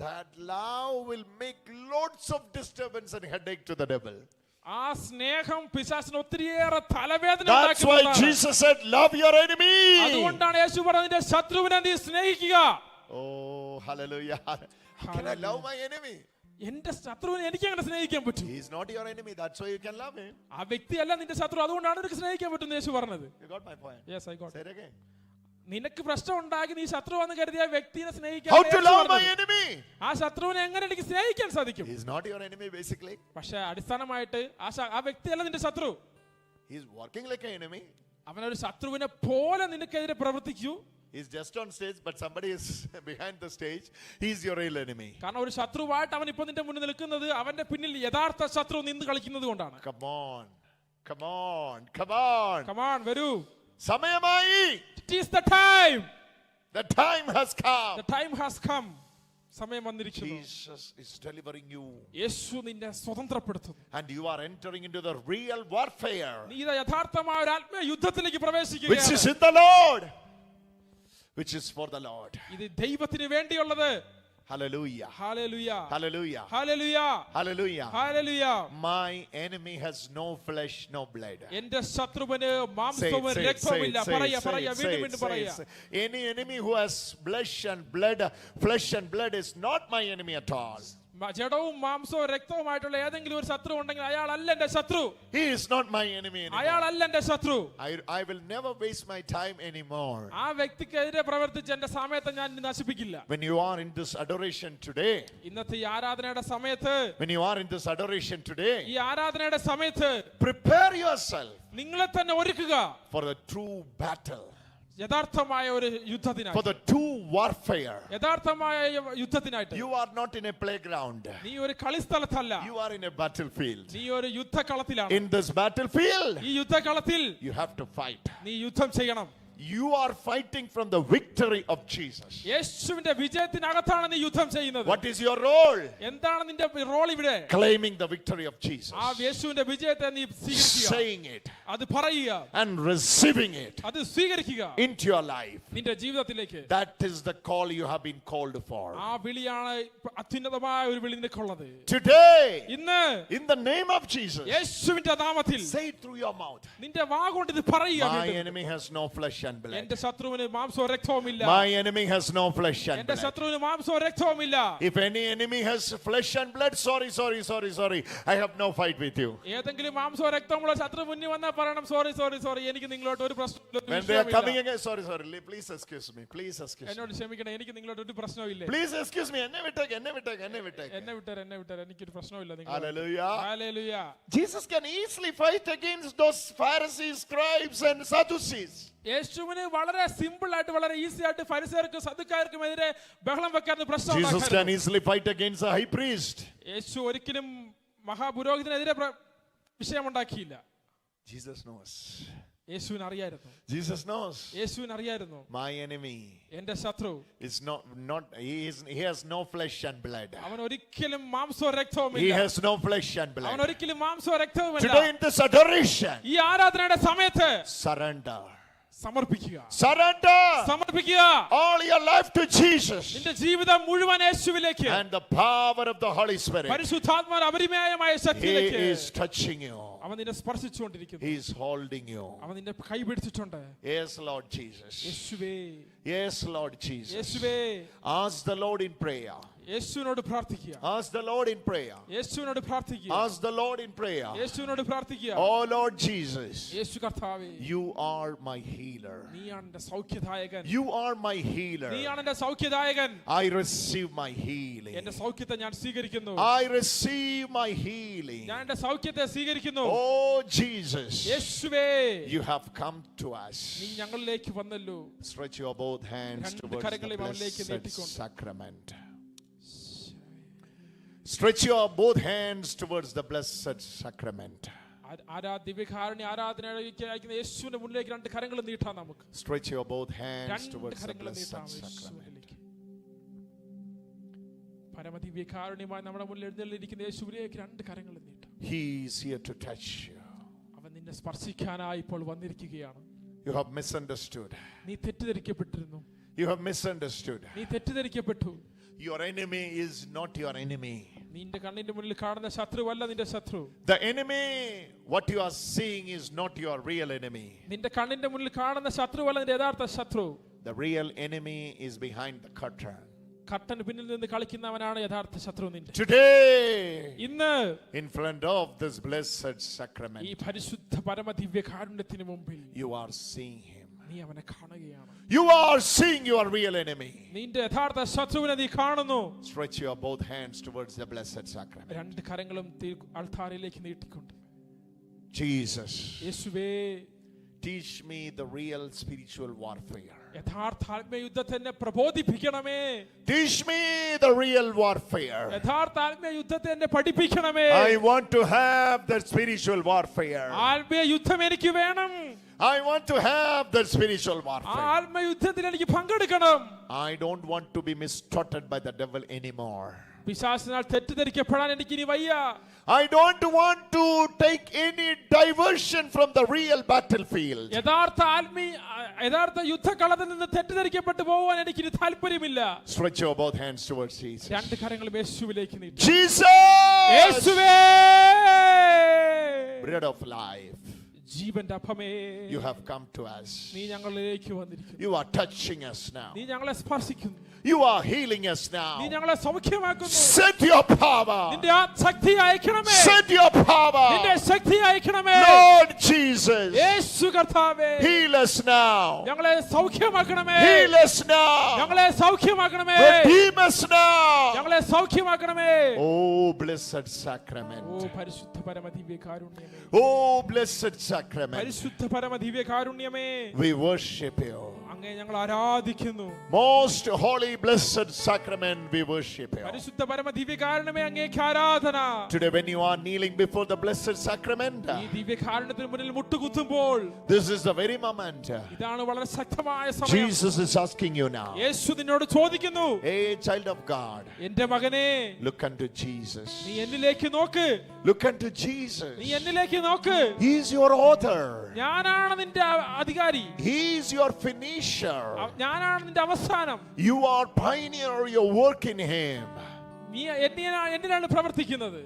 that love will make loads of disturbance and headache to the devil. ആ സ്നേഹം പിശാചിന് ഒത്തിരിയേറെ തലവേദന That's why ഉണ്ടാക്കുന്നതാണ്. Jesus said, love your enemy. അതുകൊണ്ടാണ് യേശു പറഞ്ഞത്, നിന്റെ ശത്രുവിനെ നീ സ്നേഹിക്കുക. Oh, hallelujah. Can I love my enemy? എന്റെ ശത്രുവിനെ എനിക്ക് അങ്ങനെ സ്നേഹിക്കാൻ പറ്റും. He is not your enemy. That's why you can love him. ആ വ്യക്തിയല്ല നിന്റെ ശത്രു, അതുകൊണ്ടാണ് നിനക്ക് സ്നേഹിക്കാൻ പറ്റും യേശു പറഞ്ഞത്. You got my point? Yes, I got. Say it again. നിനക്ക് പ്രശ്നം ഉണ്ടാക്കി നീ ശത്രുവാന്ന് കരുതിയ വ്യക്തിയെ സ്നേഹിക്കാൻ, How to love my enemy? ആ ശത്രുവിനെ എങ്ങനെ എനിക്ക് സ്നേഹിക്കാൻ സാധിക്കും? He is not your enemy basically. പക്ഷെ അടിസ്ഥാനമായിട്ട് ആ വ്യക്തിയല്ല നിന്റെ ശത്രു. He is working like an enemy. അവനൊരു ശത്രുവിനെ പോലെ നിനക്കെതിരെ പ്രവർത്തിക്കൂ. He is just on stage, but somebody is behind the stage. He is your real enemy. കാരണം ഒരു ശത്രുവായിട്ട് അവൻ ഇപ്പോൾ നിന്റെ മുന്നിൽ നിൽക്കുന്നത്, അവന്റെ പിന്നിൽ യഥാർത്ഥ ശത്രു നിന്ന് കളിക്കുന്നത് കൊണ്ടാണ്. Come on. Come on. Come on. Come on, വരൂ. സമയമായി. It is the time. The time has come. The time has come. സമയം വന്നിരിക്കുന്നു. Jesus is delivering you. യേശു നിന്നെ സ്വതന്ത്രപ്പെടുത്തുന്നു. And you are entering into the real warfare. നീ ഇതാ യഥാർത്ഥമായ ഒരു ആത്മീയ യുദ്ധത്തിലേക്ക് Which is പ്രവേശിക്കുകയാണ്. in the Lord. Which is for the Lord. ഇത് ദൈവത്തിന് വേണ്ടിയുള്ളത്. Hallelujah. Hallelujah, Hallelujah. Hallelujah, Hallelujah. Hallelujah. My enemy has no flesh, no blood. എന്റെ ശത്രുവിന് Say it, മാംസവും say it, say രക്തവുമില്ല. it, say പറയാ it, say പറയാ it, say വീണ്ടും it, വീണ്ടും say പറയാ. it. Any enemy who has flesh and blood is not my enemy at all. ജഡവും മാംസവും രക്തവുമായിട്ടുള്ള ഏതെങ്കിലും ഒരു ശത്രു ഉണ്ടെങ്കിൽ അയാളല്ല എന്റെ ശത്രു. He is not my enemy anymore. അയാളല്ല എന്റെ ശത്രു. I will never waste my time anymore. ആ വ്യക്തിക്കെതിരെ പ്രവർത്തിച്ച് എന്റെ സമയത്തെ ഞാൻ നശിപ്പിക്കില്ല. When you are in this adoration today, ഇന്നത്തെ ഈ ആരാധനയുടെ സമയത്ത്, when you are in this adoration today, ഈ ആരാധനയുടെ സമയത്ത് prepare yourself നിങ്ങളെ തന്നെ ഒരുക്കുക for the true battle, യഥാർത്ഥമായ ഒരു for യുദ്ധത്തിനായിട്ട്. the true warfare. യഥാർത്ഥമായ യുദ്ധത്തിനായിട്ട്. You are not in a playground. നീ ഒരു കളിസ്ഥലത്തല്ല, You are in a battlefield. നീ ഒരു യുദ്ധകളത്തിലാണ്. In this battlefield, ഈ യുദ്ധകളത്തിൽ you have to fight. നീ യുദ്ധം ചെയ്യണം. You are fighting from the victory of Jesus. യേശുവിന്റെ വിജയത്തിനകത്താണ് നീ യുദ്ധം ചെയ്യുന്നത്. What is your role? എന്താണ് നിന്റെ റോൾ ഇവിടെ? Claiming the victory of Jesus. ആ യേശുവിന്റെ വിജയത്തെ നീ സ്വീകരിക്കുക, Saying it അത് പറയുക, and receiving it അത് സ്വീകരിക്കുക into your life. നിന്റെ ജീവിതത്തിലേക്ക്. That is the call you have been called for. ആ വിളിയാണ് അത്യുന്നതമായ ഒരു വിളി നിനക്കുള്ളത്. Today, ഇന്ന് in the name of Jesus, യേശുവിന്റെ നാമത്തിൽ say it through your mouth. നിന്റെ വാ കൊണ്ട് ഇത് പറയുക. My enemy has no flesh and blood. എന്റെ ശത്രുവിന് മാംസവും രക്തവുമില്ല. My enemy has no flesh and എന്റെ blood. ശത്രുവിന് മാംസവും രക്തവുമില്ല. If any enemy has flesh and blood, sorry. I have no fight with you. ഏതെങ്കിലും മാംസവും രക്തമുള്ള ശത്രു മുന്നിൽ വന്നാൽ പറയണം സോറി എനിക്ക് നിങ്ങളോട് ഒരു പ്രശ്നമില്ല. When they are coming again, sorry. Please excuse me. എന്നോട് ക്ഷമിക്കണം, എനിക്ക് നിങ്ങളോട് ഒരു പ്രശ്നമില്ല. Please excuse me. എന്നെ വിട്ടേക്ക്. എന്നെ വിട്ടേര്, എനിക്കൊരു പ്രശ്നമില്ല. Hallelujah. Hallelujah. Jesus can easily fight against those Pharisees, scribes and Sadducees. യേശുവിന് വളരെ സിമ്പിൾ ആയിട്ട്, വളരെ ഈസി ആയിട്ട് ഫരിസേയർക്കും സദുക്കാർക്കും എതിരെ ബഹളം വെക്കാൻ പ്രശ്നം Jesus ഉണ്ടാക്കായിരുന്നു. can easily fight against the high priest. യേശു ഒരിക്കലും മഹാപുരോഹിതനെതിരെ വിഷയമുണ്ടാക്കിയില്ല. Jesus knows. യേശുവിന് അറിയായിരുന്നു. Jesus knows. യേശുവിന് അറിയായിരുന്നു, My enemy എന്റെ ശത്രു is not he has no flesh and blood. അവൻ ഒരിക്കലും മാംസവും രക്തവുമില്ല. He has no flesh and അവൻ blood. ഒരിക്കലും മാംസവും രക്തവുമില്ല. Today in this adoration, ഈ ആരാധനയുടെ സമയത്ത് surrender all your life to Jesus നിന്റെ ജീവിതം മുഴുവൻ യേശുവിലേക്ക്. and the power of the Holy Spirit. പരിശുദ്ധാത്മാവിന്റെ അപരിമേയമായ He ശക്തിയിലേക്ക്. is touching you. അവൻ നിന്നെ സ്പർശിച്ചുകൊണ്ടിരിക്കുന്നു. He is holding you. അവൻ നിന്നെ കൈ പിടിച്ചിട്ടുണ്ട്. Yes, Lord Jesus. യേശുവേ, Yes, Lord Jesus. യേശുവേ. Ask the Lord in prayer. യേശുവിനോട് പ്രാർത്ഥിക്കുക. Ask the Lord in prayer. യേശുവിനോട് പ്രാർത്ഥിക്കുക. Ask the Lord in prayer. യേശുവിനോട് പ്രാർത്ഥിക്കുക. Oh Lord Jesus, യേശു കർത്താവേ, you are my healer. നീയാണ് എൻ്റെ സൗഖ്യദായകൻ. You are my healer. നീയാണ് എൻ്റെ സൗഖ്യദായകൻ. I receive my healing. എൻ്റെ സൗഖ്യത്തെ ഞാൻ സ്വീകരിക്കുന്നു. I receive my healing. ഞാൻ എൻ്റെ സൗഖ്യത്തെ സ്വീകരിക്കുന്നു. Oh Jesus, യേശുവേ, you have come to us. നീ ഞങ്ങളിലേക്ക് വന്നല്ലോ. Stretch your both hands രണ്ട് towards കരങ്ങളെ the അവനിലേക്ക് blessed നീട്ടിക്കൊണ്ട്. sacrament. Stretch your both hands towards the blessed sacrament. ദിവ്യകാരുണ്യ ആരാധനയിലേക്ക് അയക്കുന്ന യേശുവിന്റെ മുന്നിലേക്ക് രണ്ട് കരങ്ങൾ നീട്ടാം നമുക്ക്. Stretch your both hands രണ്ട് towards the കരങ്ങൾ blessed നീട്ടാം sacrament. യേശുവിലേക്ക്. പരമദിവ്യകാരുണ്യമായി നമ്മുടെ മുന്നിൽ എഴുന്നള്ളിയിരിക്കുന്ന യേശുവിലേക്ക് രണ്ട് കരങ്ങൾ നീട്ടാം. He is here to touch you. അവൻ നിന്നെ സ്പർശിക്കാനായി ഇപ്പോൾ വന്നിരിക്കുകയാണ്. You have misunderstood. നീ തെറ്റിദ്ധരിക്കപ്പെട്ടിരുന്നു. You have misunderstood. നീ തെറ്റിദ്ധരിക്കപ്പെട്ടു. Your enemy is not your enemy. നിന്റെ കണ്ണിന്റെ മുന്നിൽ കാണുന്ന ശത്രുവല്ല നിന്റെ ശത്രു. The enemy, what you are seeing, is not your real enemy. നിന്റെ കണ്ണിന്റെ മുന്നിൽ കാണുന്ന ശത്രുവല്ല നിന്റെ യഥാർത്ഥ ശത്രു. The real enemy is behind the curtain. കർട്ടന് പിന്നിൽ നിന്ന് കളിക്കുന്നവനാണ് യഥാർത്ഥ ശത്രു നിന്റെ. Today, ഇന്ന് in front of this blessed sacrament, ഈ പരിശുദ്ധ പരമദിവ്യകാരുണ്യത്തിന് മുമ്പിൽ you are seeing him. നീ അവനെ കാണുകയാണ്. You are seeing your real enemy. നിന്റെ യഥാർത്ഥ ശത്രുവിനെ നീ കാണുന്നു. Stretch your both hands towards the blessed sacrament. രണ്ട് കരങ്ങളും അൾത്താരയിലേക്ക് നീട്ടിക്കൊണ്ട്. Jesus, യേശുവേ, teach me the real spiritual warfare. യഥാർത്ഥ ആത്മയുദ്ധത്തെ പ്രബോധിപ്പിക്കണമേ. Teach me the real warfare. യഥാർത്ഥ ആത്മയുദ്ധത്തെ എന്നെ പഠിപ്പിക്കണമേ. I want to have that spiritual warfare. ആത്മീയ യുദ്ധം എനിക്ക് വേണം. I want to have that spiritual warfare. ആത്മയുദ്ധത്തിൽ എനിക്ക് പങ്കെടുക്കണം. I don't want to be mistaught by the devil anymore. പിശാചിനാൽ തെറ്റിദ്ധരിക്കപ്പെടാൻ എനിക്ക് ഇനി വയ്യ. I don't want to take any diversion from the real battlefield. യഥാർത്ഥ യുദ്ധകളത്തിൽ നിന്ന് തെറ്റിദ്ധരിക്കപ്പെട്ടു പോകാൻ എനിക്ക് ഇനി താല്പര്യമില്ല. Stretch your both hands towards Jesus. രണ്ട് കരങ്ങളും യേശുവിലേക്ക് നീട്ടി. Jesus, യേശുവേ, bread of life, ജീവന്റെ അപ്പമേ, you have come to us. നീ ഞങ്ങളിലേക്ക് വന്നിരിക്കുന്നു. You are touching us now. നീ ഞങ്ങളെ സ്പർശിക്കുന്നു. You are healing us now. നീ ഞങ്ങളെ സൗഖ്യമാക്കുന്നു. Send your power. നിന്റെ ശക്തി അയക്കണമേ. Send your power. നിന്റെ ശക്തി അയക്കണമേ. Lord Jesus, യേശു കർത്താവേ, heal us now. ഞങ്ങളെ സൗഖ്യമാക്കണമേ. Heal us now. ഞങ്ങളെ സൗഖ്യമാക്കണമേ. Redeem us now. ഞങ്ങളെ സൗഖ്യമാക്കണമേ. Oh blessed sacrament. ഓ പരിശുദ്ധ പരമദിവ്യകാരുണ്യമേ. Oh blessed sacrament. പരിശുദ്ധ പരമദിവ്യകാരുണ്യമേ, We worship you. അങ്ങേ ഞങ്ങൾ ആരാധിക്കുന്നു. Most holy blessed sacrament, we worship you. പരിശുദ്ധ പരമദിവ്യകാരുണ്യമേ, അങ്ങേക്ക് ആരാധന. Today when you are kneeling before the blessed sacrament, ഈ ദിവ്യകാരുണ്യത്തിന് മുന്നിൽ മുട്ടുകുത്തുമ്പോൾ this is the very moment ഇതാണ് വളരെ ശക്തമായ സമയം. Jesus is asking you now. യേശു നിന്നോട് ചോദിക്കുന്നു, Hey child of God, എന്റെ മകനെ, look unto Jesus. നീ എന്നിലേക്ക് നോക്ക്. Look unto Jesus. നീ എന്നിലേക്ക് നോക്ക്. He is your author. ഞാനാണ് നിന്റെ അധികാരി. He is your finisher. ഞാനാണ് നിന്റെ അവസാനം. You are pioneer your work in him. നീ എന്നിലാണ് പ്രവർത്തിക്കുന്നത്.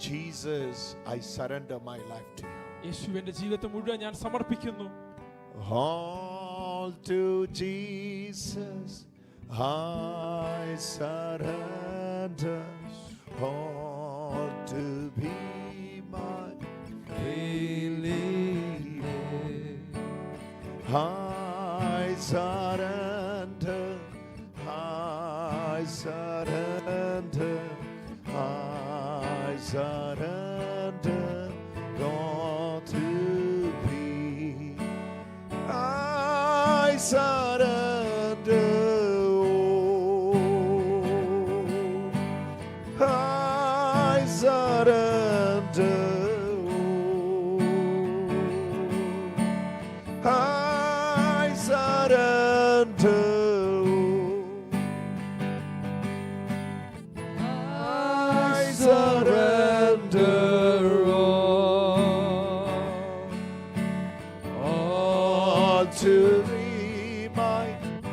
Jesus, I surrender my life to you. യേശു, എന്റെ ജീവിതത്തെ മുഴുവൻ ഞാൻ സമർപ്പിക്കുന്നു. Oh All to Jesus I surrender. All to be my believe. I surrender. I surrender. I surrender. God to Thee. I surrender. Oh, I surrender. Oh, I surrender. I surrender. All to Thee, my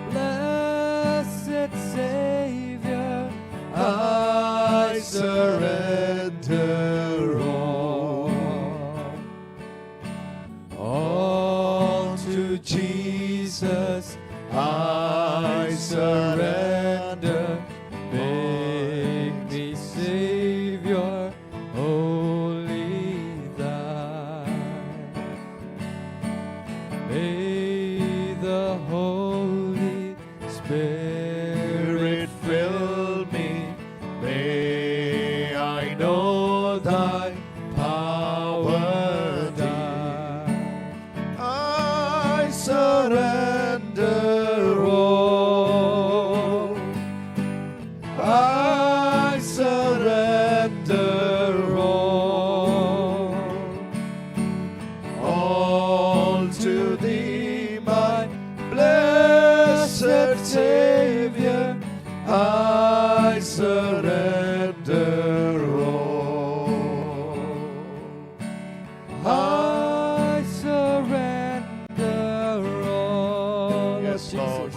Blessed Savior, I surrender all to Jesus I surrender. Make me Savior, only Thine. May the Holy Spirit fill me. May I know Thy power deep. I surrender all. I surrender all to Thee, my blessed Savior. I surrender all. I surrender all. Yes, Jesus. Lord.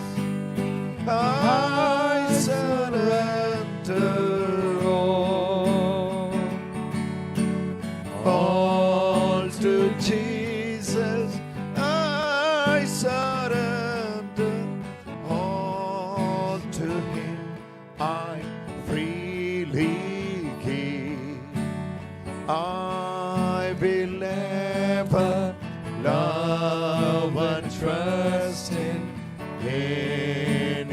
I surrender all to Jesus. I surrender all to Him. I freely give. I will never love and trust in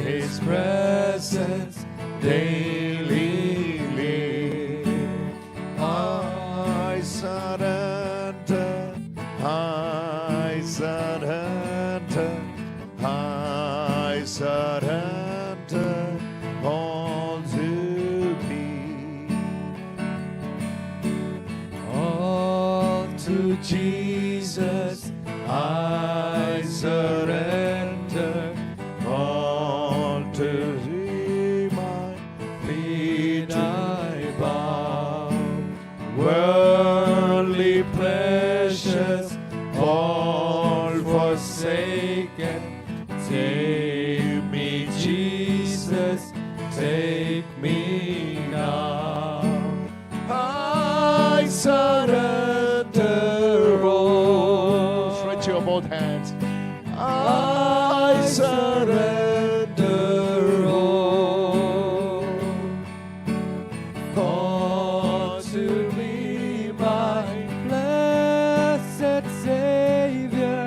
His presence daily live. I surrender, I surrender, I surrender all to Thee. All to Jesus I surrender. All to Thee, my feet I bow. Worldly pleasures all forsaken. Take me, Jesus, take me now. I surrender all. Stretch your both hands. I surrender all to Thee, my Blessed Savior,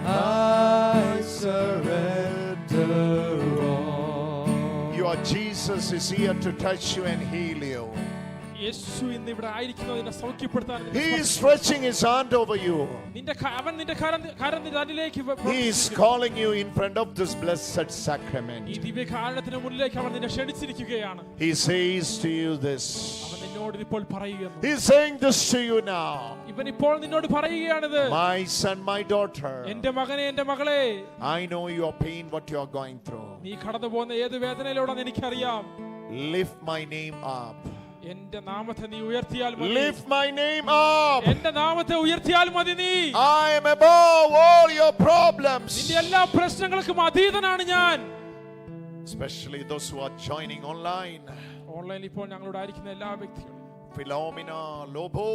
I surrender all. Your Jesus is here to touch you and heal you. യേശു ഇന്ന് ഇവിടെ ആയിരിക്കുന്നതിനെ സൗഖ്യപ്പെടുത്താൻ He is stretching His hand over you. അവൻ നിന്റെ കരം നിന്റെ അതിലേക്ക് He is calling you in front of this blessed sacrament. ഈ ദിവ്യകാരണത്തിന് മുന്നിലേക്ക് അവൻ നിന്നെ ക്ഷണിച്ചിരിക്കുകയാണ്. He says to you this. അവൻ നിന്നോട് ഇപ്പോൾ പറയുന്നു. He is saying this to you now. ഇവൻ ഇപ്പോൾ നിന്നോട് പറയുകയാണിത്. My son, my daughter. എൻ്റെ മകനെ, എൻ്റെ മകളെ, I know your pain, what you are going through. നീ കടന്നു പോകുന്ന ഏത് വേദനയിലൂടെന്ന് എനിക്കറിയാം. Lift my name up. എൻ്റെ നാമത്തെ നീ ഉയർത്തിയാൽ മതി. Lift my name up. എൻ്റെ നാമത്തെ ഉയർത്തിയാൽ മതി നീ. I am above all your problems. നിന്റെ എല്ലാ പ്രശ്നങ്ങൾക്കും അതീതനാണ് ഞാൻ. Especially those who are joining online. ഓൺലൈനിൽ ഇപ്പോൾ ഞങ്ങളോട് ആയിരിക്കുന്ന എല്ലാ വ്യക്തികളും, Philomena, Lobo,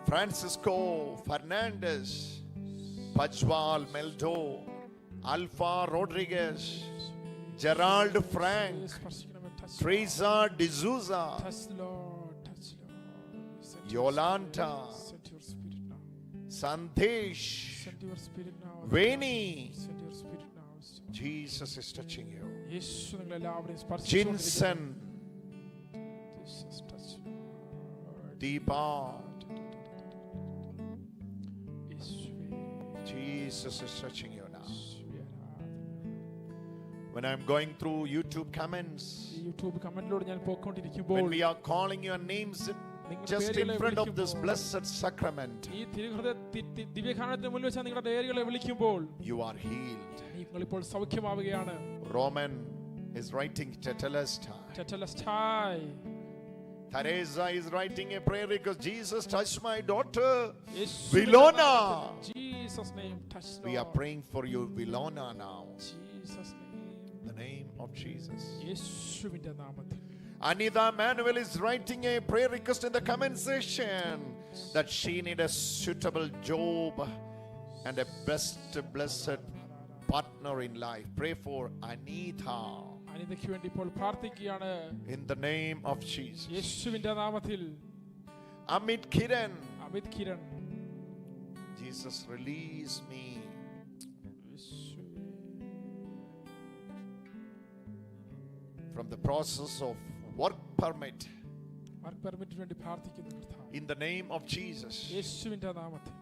Francisco, Fernandez, Pajwal, Meldo, Alpha Rodriguez, Gerald Frank, സ്പർശിക്കണമേ. Touch, Teresa D'Souza, touch, Lord. Touch, Lord. Send your Yolanta, spirit. Send your spirit now. Sandesh, Send your spirit now. Veni. Send your spirit now. Jesus is touching you. യേശു നിങ്ങളെല്ലാവരെയും സ്പർശിച്ചുകൊണ്ടിരിക്കുന്നു. Jinsen, Jesus, touch, Lord. Deepa, യേശുവേ, Jesus is touching you now. യേശുവേ, ആരാധന. When I'm going through YouTube comments, ഈ YouTube കമന്റിലൂടെ ഞാൻ പോയിക്കൊണ്ടിരിക്കുമ്പോൾ when we are calling your names നിങ്ങളുടെ just in പേരുകളെ front of this വിളിക്കുമ്പോൾ, blessed sacrament, ഈ ദിവ്യകാരണത്തിന് മുന്നിൽ വെച്ചാൽ നിങ്ങളുടെ പേരുകളെ വിളിക്കുമ്പോൾ you are healed. നിങ്ങളിപ്പോൾ സൗഖ്യമാവുകയാണ്. Roman is writing Tetelestai. Tetelestai. Teresa is writing a prayer because Jesus touched my daughter യേശുവിന്റെ Vilona. നാമത്തിൽ, Jesus name, touch, We are Lord. praying for you, Vilona, now. Jesus name. In the name of Jesus. യേശുവിന്റെ നാമത്തിൽ. Anita Manuel is writing a prayer request in the comment section that she need a suitable job and a best blessed partner in life. Pray for Anita അനിതയ്ക്ക് വേണ്ടി ഇപ്പോൾ പ്രാർത്ഥിക്കുകയാണ്. in the name of Jesus. യേശുവിന്റെ നാമത്തിൽ. Amit Kiran, Amit Kiran. Jesus release me യേശുവേ. from the process of work permit work പെർമിറ്റിന് വേണ്ടി പ്രാർത്ഥിക്കുന്നു കർത്താവേ. in the name of Jesus. യേശുവിന്റെ നാമത്തിൽ.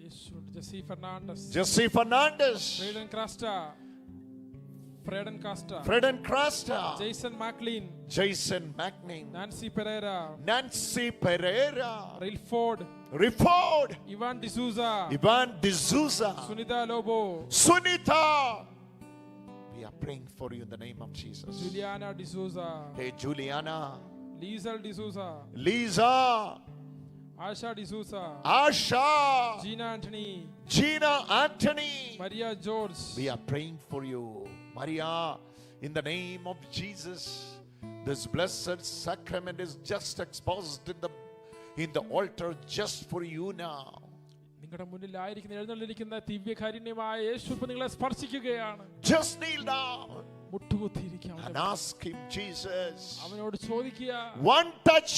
യേശുവിന്റെ Jesse Fernandez. Jesse Fernandez, Freden Crasta. Freden Casta. Freden Crasta, Jason Maclean. Jason McNeam, Nancy Pereira. Nancy Pereira, Rilford. Riford, Ivan D'Souza. Ivan D'Souza, Sunita Lobo. Sunita. We are praying for you in the name of Jesus. Juliana D'Souza. Hey Juliana, Liesel D'Souza. Lisa, Asha D'Souza. Asha, Jeena Antony. Gina Anthony. Maria George. We are praying for you, Maria, in the name of Jesus. This blessed sacrament is just exposed in the altar just for you now. നിങ്ങളുടെ മുന്നിലായിരിക്കുന്ന എഴുന്നള്ളിരിക്കുന്ന ദിവ്യകാരുണ്യമായ യേശു ഇപ്പൊ നിങ്ങളെ സ്പർശിക്കുകയാണ്. Just kneel down മുട്ടുകുത്തിയിരിക്കാം. and ask him, Jesus, അവനോട് ചോദിക്കുക, one touch,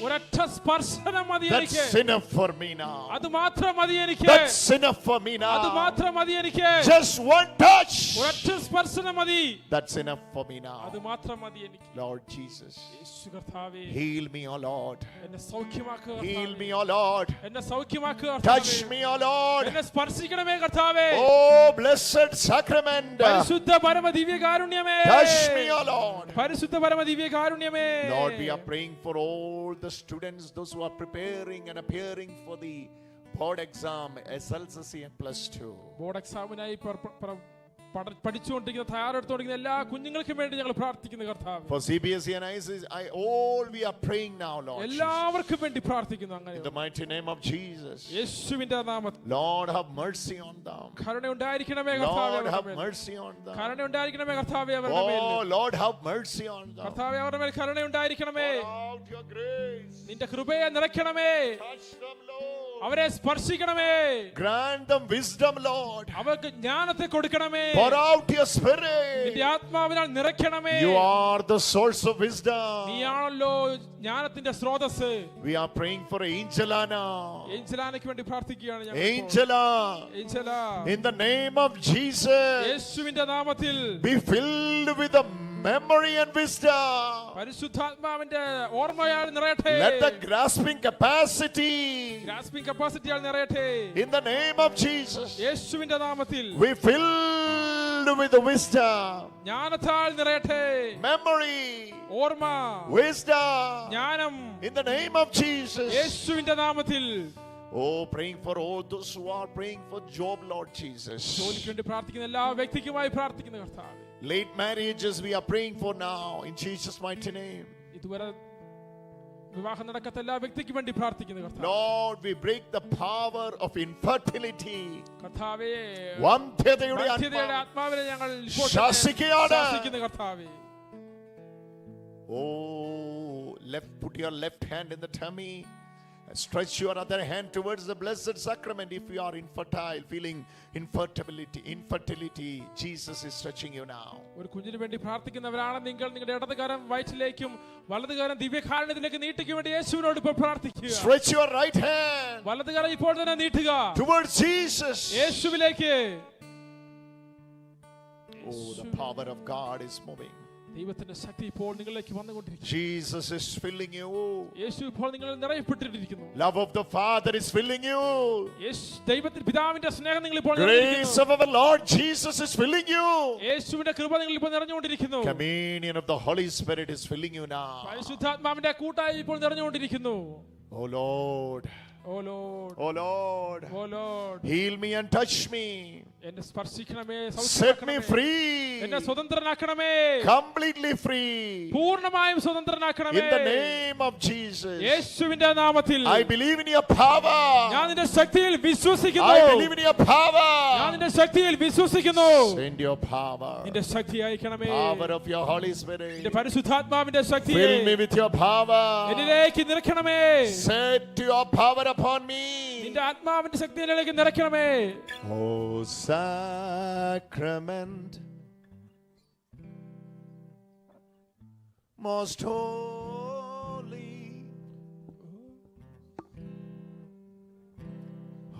ഒരൊറ്റ സ്പർശനം മതി എനിക്ക്. that's enough for me now. അത് മാത്രം മതി എനിക്ക്. That's enough for me അത് now. മാത്രം മതി എനിക്ക്. Just one touch, ഒരൊറ്റ സ്പർശനം മതി. that's enough for me അത് now. മാത്രം മതി എനിക്ക്. Lord Jesus, യേശു കർത്താവേ, heal me, O Lord. എന്നെ സൗഖ്യമാക്കുക Heal കർത്താവേ. me, O Lord. എന്നെ സൗഖ്യമാക്കുക Touch കർത്താവേ. me, O Lord. എന്നെ സ്പർശിക്കണമേ കർത്താവേ. Oh, blessed sacrament. പരിശുദ്ധ പരമ ദിവ്യകാരുണ്യമേ. Touch me, O Lord. പരിശുദ്ധ പരമ ദിവ്യകാരുണ്യമേ. Lord, we are praying for all the students, those who are preparing and appearing for the board exam, SLCC and +2. Board എക്സാമിനായി പഠിച്ചുകൊണ്ടിരിക്കുന്ന തയ്യാറെടുത്തുകൊണ്ടിരിക്കുന്ന എല്ലാ കുഞ്ഞുങ്ങൾക്കും വേണ്ടി ഞങ്ങൾ പ്രാർത്ഥിക്കുന്നു കർത്താവേ. For CBSE and ICSE, all we are praying now, Lord. എല്ലാവർക്കും വേണ്ടി പ്രാർത്ഥിക്കുന്നു. In അങ്ങനെ the mighty name of Jesus. യേശുവിന്റെ നാമത്തിൽ Lord, have mercy on them. കരുണ ഉണ്ടായിരിക്കണമേ കർത്താവേ. Lord, അവരുടെ have മേൽ mercy on them. കരുണ ഉണ്ടായിരിക്കണമേ കർത്താവേ. അവരുടെ Oh, മേൽ Lord, have mercy on them. കർത്താവേ, അവരുടെ മേൽ കരുണ ഉണ്ടായിരിക്കണമേ. Pour out your grace. നിന്റെ കൃപയെ നിറയ്ക്കണമേ. Touch them, Lord. അവരെ സ്പർശിക്കണമേ. Grant them wisdom, Lord. അവർക്ക് ജ്ഞാനത്തെ കൊടുക്കണമേ. Pour out your spirit. നിന്റെ ആത്മാവിനാൽ നിറയ്ക്കണമേ. You are the source of wisdom. നീയാണല്ലോ ജ്ഞാനത്തിന്റെ സ്രോതസ്സ്. We are praying for Angela now. ഏഞ്ചലാനയ്ക്ക് വേണ്ടി പ്രാർത്ഥിക്കുകയാണ് ഞങ്ങൾ. Angela, Angela, in the name of Jesus, യേശുവിന്റെ നാമത്തിൽ be filled with the memory and wisdom. പരിശുദ്ധാത്മാവിന്റെ ഓർമ്മയാൽ നിറയട്ടെ. Let the grasping capacity, grasping കപ്പാസിറ്റിയാൽ നിറയട്ടെ. in the name of Jesus, യേശുവിന്റെ നാമത്തിൽ be filled with the wisdom, ജ്ഞാനത്താൽ നിറയട്ടെ. memory, ഓർമ്മ, wisdom, ജ്ഞാനം, in the name of Jesus. യേശുവിന്റെ നാമത്തിൽ. Oh, praying for all those who are praying for job, Lord Jesus. ജോലിക്ക് വേണ്ടി പ്രാർത്ഥിക്കുന്ന എല്ലാ വ്യക്തിക്കുമായി പ്രാർത്ഥിക്കുന്ന കർത്താവേ. Late marriages we are praying for now in Jesus' mighty name. ഇതുവരെ വിവാഹം നടക്കാത്ത എല്ലാ വ്യക്തിക്കും വേണ്ടി പ്രാർത്ഥിക്കുന്ന കർത്താവേ. Lord, we break the power of infertility. കർത്താവേ, വന്ധ്യതയുടെ വന്ധ്യതയുടെ ആത്മാവിനെ ഞങ്ങൾ ഇപ്പോൾ ശാസിക്കുകയാണ്. ശാസിക്കുന്ന കർത്താവേ. Oh, put your left hand in the tummy Stretch your other hand towards the blessed sacrament. If you are infertile, feeling infertility, Jesus is stretching you now. ഒരു കുഞ്ഞിന് വേണ്ടി പ്രാർത്ഥിക്കുന്നവരാണ് നിങ്ങൾ. നിങ്ങളുടെ ഇടതുകാരം വയറ്റിലേക്കും വലതുകാരം ദിവ്യകാരുണ്യത്തിലേക്ക് നീട്ടിക്ക് വേണ്ടി യേശുവിനോട് ഇപ്പോൾ പ്രാർത്ഥിക്കുക. Stretch your right hand വലതുകാരം ഇപ്പോൾ തന്നെ നീട്ടുക towards Jesus. യേശുവിലേക്ക്. Oh, the power of God is moving. ദൈവത്തിന്റെ ശക്തി ഇപ്പോൾ നിങ്ങളിലേക്ക് വന്നുകൊണ്ടിരിക്കുന്നു. Jesus is filling you. യേശു ഇപ്പോൾ നിങ്ങളിൽ നിറയപ്പെട്ടിരിക്കുന്നു. Love of the Father is filling you. ദൈവത്തിന്റെ പിതാവിന്റെ സ്നേഹം നിങ്ങളിൽ ഇപ്പോൾ Grace of our Lord Jesus is filling you. യേശുവിന്റെ കൃപ നിങ്ങളിൽ ഇപ്പോൾ നിറഞ്ഞുകൊണ്ടിരിക്കുന്നു. Communion of the Holy Spirit is filling you now. പരിശുദ്ധാത്മാവിന്റെ കൂട്ടായി ഇപ്പോൾ നിറഞ്ഞുകൊണ്ടിരിക്കുന്നു. Oh Lord. Oh Lord. Oh Lord. Oh Lord. Heal me and touch me. എന്നെ സ്പർശിക്കണമേ, Set me free. എന്നെ സ്വതന്ത്രനാക്കണമേ, Completely free. പൂർണ്ണമായും സ്വതന്ത്രനാക്കണമേ. In the name of Jesus. യേശുവിന്റെ നാമത്തിൽ. I believe in your power. ഞാൻ നിന്റെ ശക്തിയിൽ വിശ്വസിക്കുന്നു. I believe in your power. ഞാൻ നിന്റെ ശക്തിയിൽ വിശ്വസിക്കുന്നു. Send your power. നിന്റെ ശക്തി അയക്കണമേ. Power of your Holy Spirit. നിന്റെ പരിശുദ്ധാത്മാവിന്റെ ശക്തി. Fill me with your power. എന്നിലേക്ക് നിറയ്ക്കണമേ. Set your power upon me. നിന്റെ ആത്മാവിന്റെ ശക്തി എന്നിലേക്ക് നിറയ്ക്കണമേ. Oh sacrament, most holy.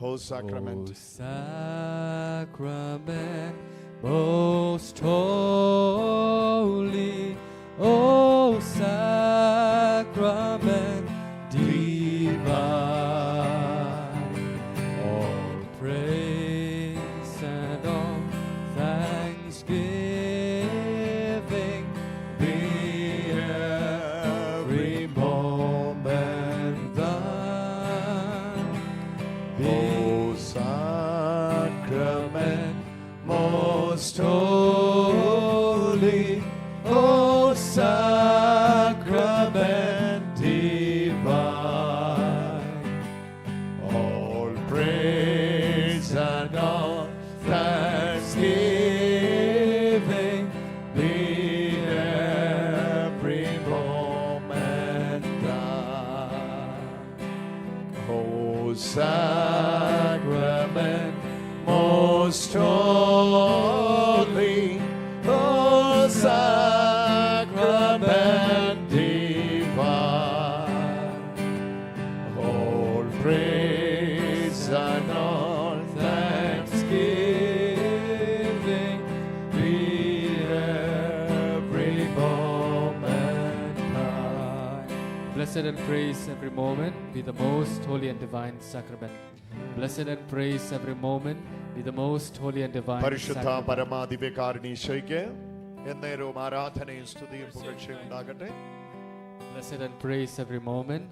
Oh sacrament. O sacrament, most holy. O sacrament divine. All praise and all thanksgiving be every moment thine. Oh sacrament, Most holy, oh sacrament divine. all praise And all thanksgiving be every moment thine. oh Sacrament most holy, oh sacrament divine. all praise And all thanksgiving be every moment thine. Blessed and praise every moment be the most holy and divine sacrament. Blessed and praise every moment be the most holy and divine പരിശുദ്ധ sacrament. പരമാദിവ്യകാരുണ്യയ്ക്ക് എന്നേരവും ആരാധനയും സ്തുതിയും പുകഴ്ചയും ഉണ്ടാകട്ടെ. Blessed and praise every moment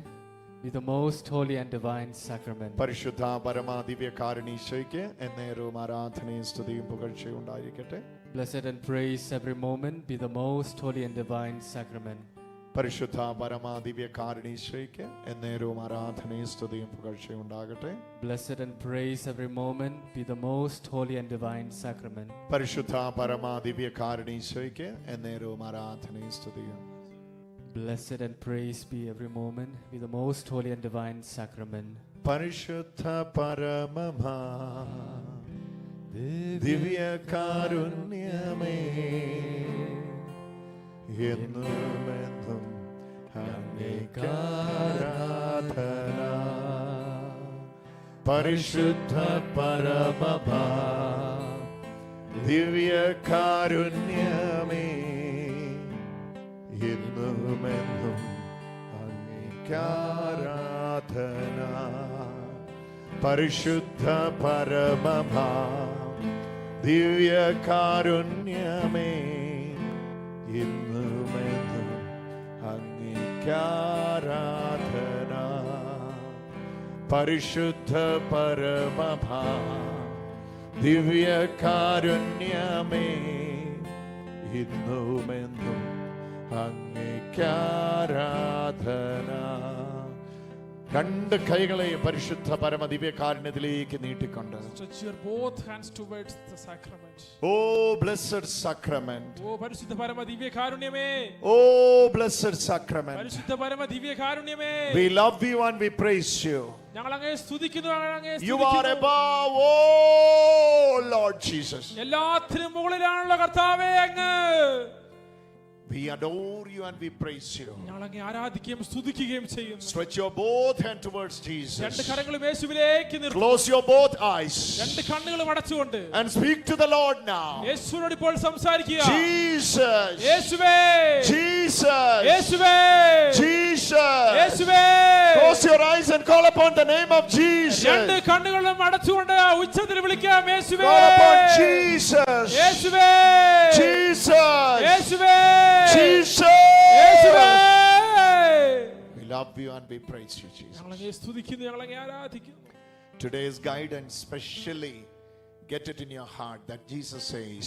be the most holy and divine sacrament. പരിശുദ്ധ പരമാദിവ്യകാരുണ്യയ്ക്ക് എന്നേരവും ആരാധനയും സ്തുതിയും പുകഴ്ചയും ഉണ്ടായിരിക്കട്ടെ. Blessed and praise every moment be the most holy and divine sacrament. പരിശുദ്ധ പരമാദിവ്യകാരുണ്യയ്ക്ക് എന്നേരവും ആരാധനയും സ്തുതിയും പുകഴ്ചയും ഉണ്ടാകട്ടെ. Blessed and praise every moment be the most holy and divine sacrament. പരിശുദ്ധ പരമാദിവ്യകാരുണ്യയ്ക്ക് എന്നേരവും ആരാധനയും സ്തുതിയും. Blessed and praise be every moment be the most holy and divine sacrament. പരിശുദ്ധ പരമമാ ദിവ്യകാരുണ്യമേ എന്നുമെന്നും അങ്ങേക്കാരാധന. പരിശുദ്ധ പരമമാ ദിവ്യകാരുണ്യമേ എന്നുമെന്നും അങ്ങേക്കാരാധന. പരിശുദ്ധ പരമമാ ദിവ്യകാരുണ്യമേ എന്നുമെന്നും അങ്ങേക്കാരാധന. പരിശുദ്ധ പരമമാ ദിവ്യകാരുണ്യമേ ഇന്നുമെന്നും അങ്ങേക്കാരാധന. രണ്ട് കൈകളെ പരിശുദ്ധ പരമ ദിവ്യകാരുണ്യത്തിലേക്ക് നീട്ടിക്കൊണ്ട് Stretch your both hands towards the sacrament. Oh blessed sacrament. ഓ പരിശുദ്ധ പരമ ദിവ്യകാരുണ്യമേ. Oh blessed sacrament. പരിശുദ്ധ പരമ ദിവ്യകാരുണ്യമേ. We love you and we praise you. ഞങ്ങൾ അങ്ങയെ സ്തുതിക്കുന്നു, അങ്ങയെ You are സ്തുതിക്കുന്നു. above, oh Lord Jesus. എല്ലാത്തിനും മുകളിലാണല്ലോ കർത്താവേ അങ്ങ്. We adore you and we praise you. ഞങ്ങൾ അങ്ങയെ ആരാധിക്കുകയും സ്തുതിക്കുകയും ചെയ്യുന്നു. Stretch your both hand towards രണ്ട് Jesus. കരങ്ങളും യേശുവിലേക്ക് നിർത്തുക. Close your both eyes രണ്ട് കണ്ണുകളും അടച്ചുകൊണ്ട് and speak to the Lord now. യേശുവിനോട് ഇപ്പോൾ സംസാരിക്കുക. Jesus. യേശുവേ, Jesus. യേശുവേ, Jesus. യേശുവേ. Close your eyes and call upon the name of Jesus. രണ്ട് കണ്ണുകളും അടച്ചുകൊണ്ട് ഉച്ചത്തിൽ വിളിക്കാം. യേശുവേ, Call upon Jesus. യേശുവേ, Jesus. യേശുവേ, Jesus. യേശുവേ. We love you and we praise you, Jesus. ഞങ്ങൾ അങ്ങയെ സ്തുതിക്കുന്നു, ഞങ്ങൾ അങ്ങയെ ആരാധിക്കുന്നു. Today's guidance, specially get it in your heart that Jesus says,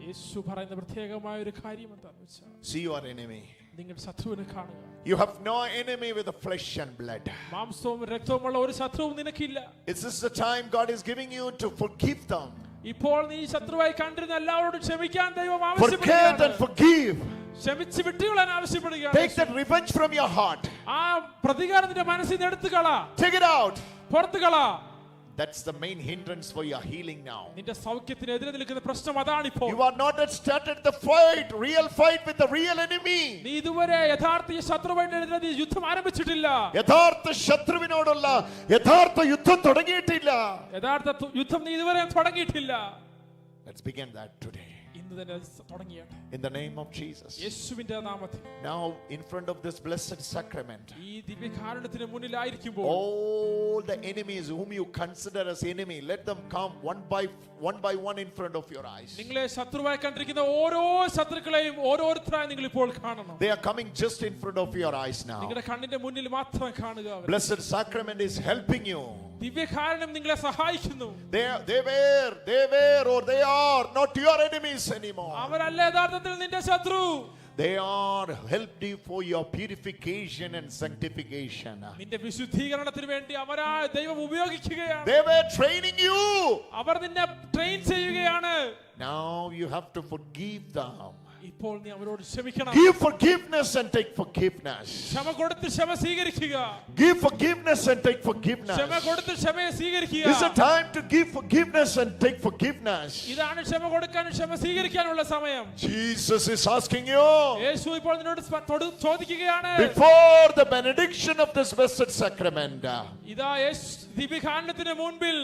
യേശു പറയുന്ന പ്രത്യേകമായ ഒരു കാര്യം എന്താണെന്ന് വെച്ചാൽ, see your enemy. നിങ്ങളുടെ ശത്രുവിനെ കാണുക. You have no enemy with the flesh and blood. മാംസവും രക്തവുമുള്ള ഒരു ശത്രുവും നിനക്കില്ല. This is the time God is giving you to forgive them. ഇപ്പോൾ നീ ശത്രുവായി കണ്ടിരുന്ന എല്ലാവരോടും ക്ഷമിക്കാൻ ദൈവം Forget and ആവശ്യപ്പെടുകയാണ്. forgive. ക്ഷമിച്ച് വിട്ടുകളാൻ ആവശ്യപ്പെടുകയാണ്. Take that revenge from your heart. ആ പ്രതികാരം നിന്റെ മനസ്സിൽ നിന്ന് എടുത്തു കളാ, Take it out. പുറത്തു കളാ. That's the main hindrance for your healing now. നിന്റെ സൗഖ്യത്തിനെതിരെ നിൽക്കുന്ന പ്രശ്നം അതാണ് ഇപ്പോൾ. You are not yet started the fight, real fight with the real enemy. നീ ഇതുവരെ യഥാർത്ഥ ശത്രുവിനെതിരെ നീ യുദ്ധം ആരംഭിച്ചിട്ടില്ല. യഥാർത്ഥ ശത്രുവിനോടുള്ള യഥാർത്ഥ യുദ്ധം തുടങ്ങിയിട്ടില്ല. യഥാർത്ഥ യുദ്ധം നീ ഇതുവരെ തുടങ്ങിയിട്ടില്ല. Let's begin that today. ഇന്ന് തന്നെ തുടങ്ങിയാണ്. In the name of Jesus. യേശുവിന്റെ നാമത്തിൽ. Now in front of this blessed sacrament, ഈ ദിവ്യകാരുണ്യത്തിന് മുന്നിലായിരിക്കുമ്പോൾ all the enemies whom you consider as enemy, let them come one by one in front of your eyes. നിങ്ങളെ ശത്രുവായി കണ്ടിരിക്കുന്ന ഓരോ ശത്രുക്കളെയും ഓരോരുത്തരായി നിങ്ങൾ ഇപ്പോൾ കാണണം. They are coming just in front of your eyes now. നിങ്ങളുടെ കണ്ണിന്റെ മുന്നിൽ മാത്രം കാണുക. Blessed sacrament is helping you. ദിവ്യകാരുണ്യം നിങ്ങളെ സഹായിക്കുന്നു. They were or they are not your enemies anymore. അവരല്ല യഥാർത്ഥത്തിൽ നിന്റെ ശത്രു. They are helped you for your purification and sanctification. നിന്റെ വിശുദ്ധീകരണത്തിന് വേണ്ടി അവരാ ദൈവം ഉപയോഗിക്കുകയാണ്. They were training you. അവർ നിന്നെ ട്രെയിൻ ചെയ്യുകയാണ്. Now you have to forgive them. ഇപ്പോൾ നീ അവരോട് ക്ഷമിക്കണം. Give forgiveness and take forgiveness. ക്ഷമ കൊടുത്ത് ക്ഷമ സ്വീകരിക്കുക. Give forgiveness and take forgiveness. ക്ഷമ കൊടുത്ത് ക്ഷമയെ സ്വീകരിക്കുക. This is a time to give forgiveness and take forgiveness. ഇതാണ് ക്ഷമ കൊടുക്കാനും ക്ഷമ സ്വീകരിക്കാനുള്ള സമയം. Jesus is asking you, യേശു ഇപ്പോൾ നിന്നോട് ചോദിക്കുകയാണ്. before the benediction of this blessed sacrament, ഇതാ ദിവ്യകാരുണ്യത്തിന് മുൻപിൽ,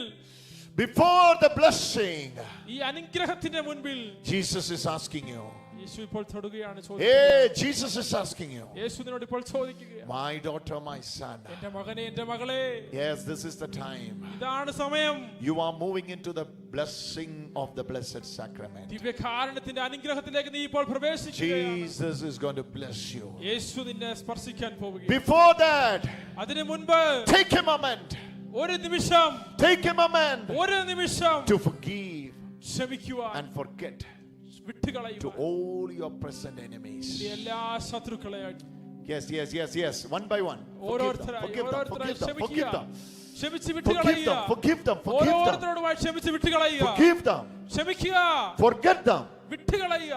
before the blessing, ഈ അനുഗ്രഹത്തിന്റെ മുൻപിൽ Jesus is asking you. യേശു ഇപ്പോൾ തൊടുകയാണ്. Hey, Jesus is asking you. യേശു നിന്നോട് ഇപ്പോൾ ചോദിക്കുകയാണ്. My daughter, my son. എന്റെ മകനെ, എന്റെ മകളെ. Yes, this is the time. ഇതാണ് സമയം. You are moving into the blessing of the blessed sacrament. ദിവ്യകാരുണ്യത്തിന്റെ അനുഗ്രഹത്തിലേക്ക് നീ ഇപ്പോൾ പ്രവേശിക്കുകയാണ്. Jesus is going to bless you. യേശു നിന്നെ സ്പർശിക്കാൻ പോവുകയാണ്. Before that, അതിനു മുൻപ് take a moment. ഒരു നിമിഷം, Take a moment ഒരു നിമിഷം to forgive ക്ഷമിക്കുവാൻ, and forget to വിട്ടുകളയുവാൻ all your present enemies. എല്ലാ ശത്രുക്കളെയും Yes. One by one. Forgive them. ക്ഷമിച്ച് വിട്ടുകളയുക. Forgive them. ഓരോരുത്തരോടുമായി ക്ഷമിച്ച് വിട്ടുകളയുക. Forgive them. ക്ഷമിക്കുക. Forget them. വിട്ടുകളയുക.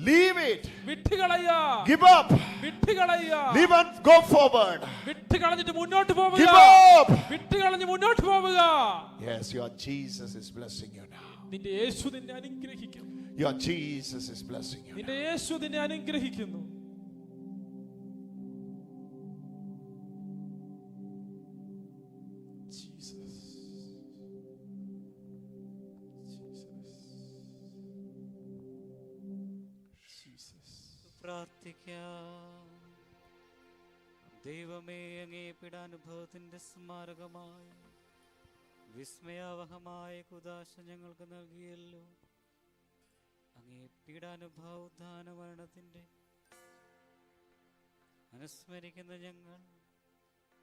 Leave it. വിട്ടുകളയുക. Give up. വിട്ടുകളയുക. Leave and go forward. വിട്ടുകളഞ്ഞിട്ട് മുന്നോട്ട് പോവുക. Give up. വിട്ടുകളഞ്ഞ് മുന്നോട്ട് പോവുക. Yes, your Jesus is blessing you now. നിന്റെ യേശു നിന്നെ അനുഗ്രഹിക്കും. Your Jesus is blessing you. നിന്റെ യേശു നിന്നെ അനുഗ്രഹിക്കുന്നു. പ്രാർത്ഥിക്കാം. ദൈവമേ, അങ്ങേ പീഡാനുഭവത്തിന്റെ സ്മാരകമായി വിസ്മയാവഹമായ കുദാശ ഞങ്ങൾക്ക് നൽകിയല്ലോ. അങ്ങേ പീഡാനുഭവ ഉദ്ധാന മരണത്തിന്റെ അനുസ്മരിക്കുന്ന ഞങ്ങൾ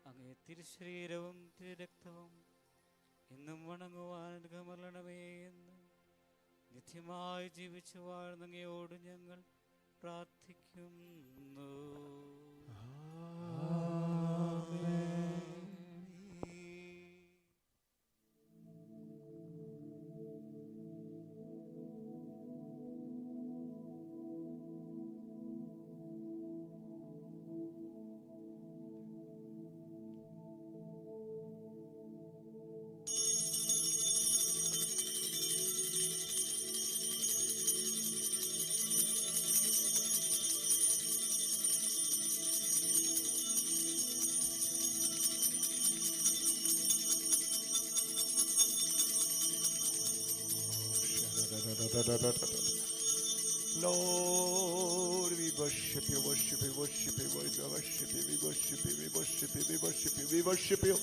അങ്ങേ തിരുശരീരവും തിരുരക്തവും എന്നും വണങ്ങുവാൻ അനുഗ്രഹമരണമേ എന്ന് നിത്യമായി ജീവിച്ചു വാഴുന്ന അങ്ങയോട് ഞങ്ങൾ പ്രാർത്ഥിക്കുന്നു. ആമേൻ. Lord, we worship you, worship you, worship you, we worship you, we worship you, we worship you, we worship you, we worship you.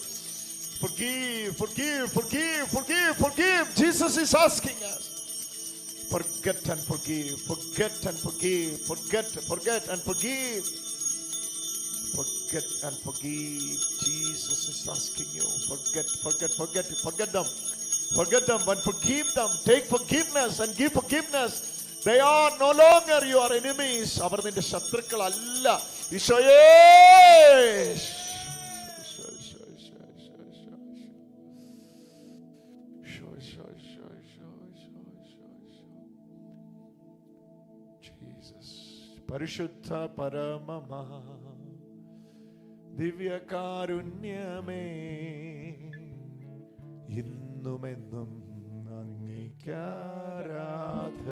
Forgive, forgive, forgive, forgive, forgive. Jesus is asking us. Forget and forgive, forget and forgive, forget and forgive. Forget and forgive. Jesus is asking you. Forget them. Forget them and forgive them. Take forgiveness and give forgiveness. They are no longer your enemies. അവർ നിന്റെ ശത്രുക്കളല്ല. ഈശോയേ. Jesus. പരിശുദ്ധ പരമമാ ദിവ്യകാരുണ്യമേ, ഇന്നുമെന്നും അങ്ങേയ്ക്കാരാധന.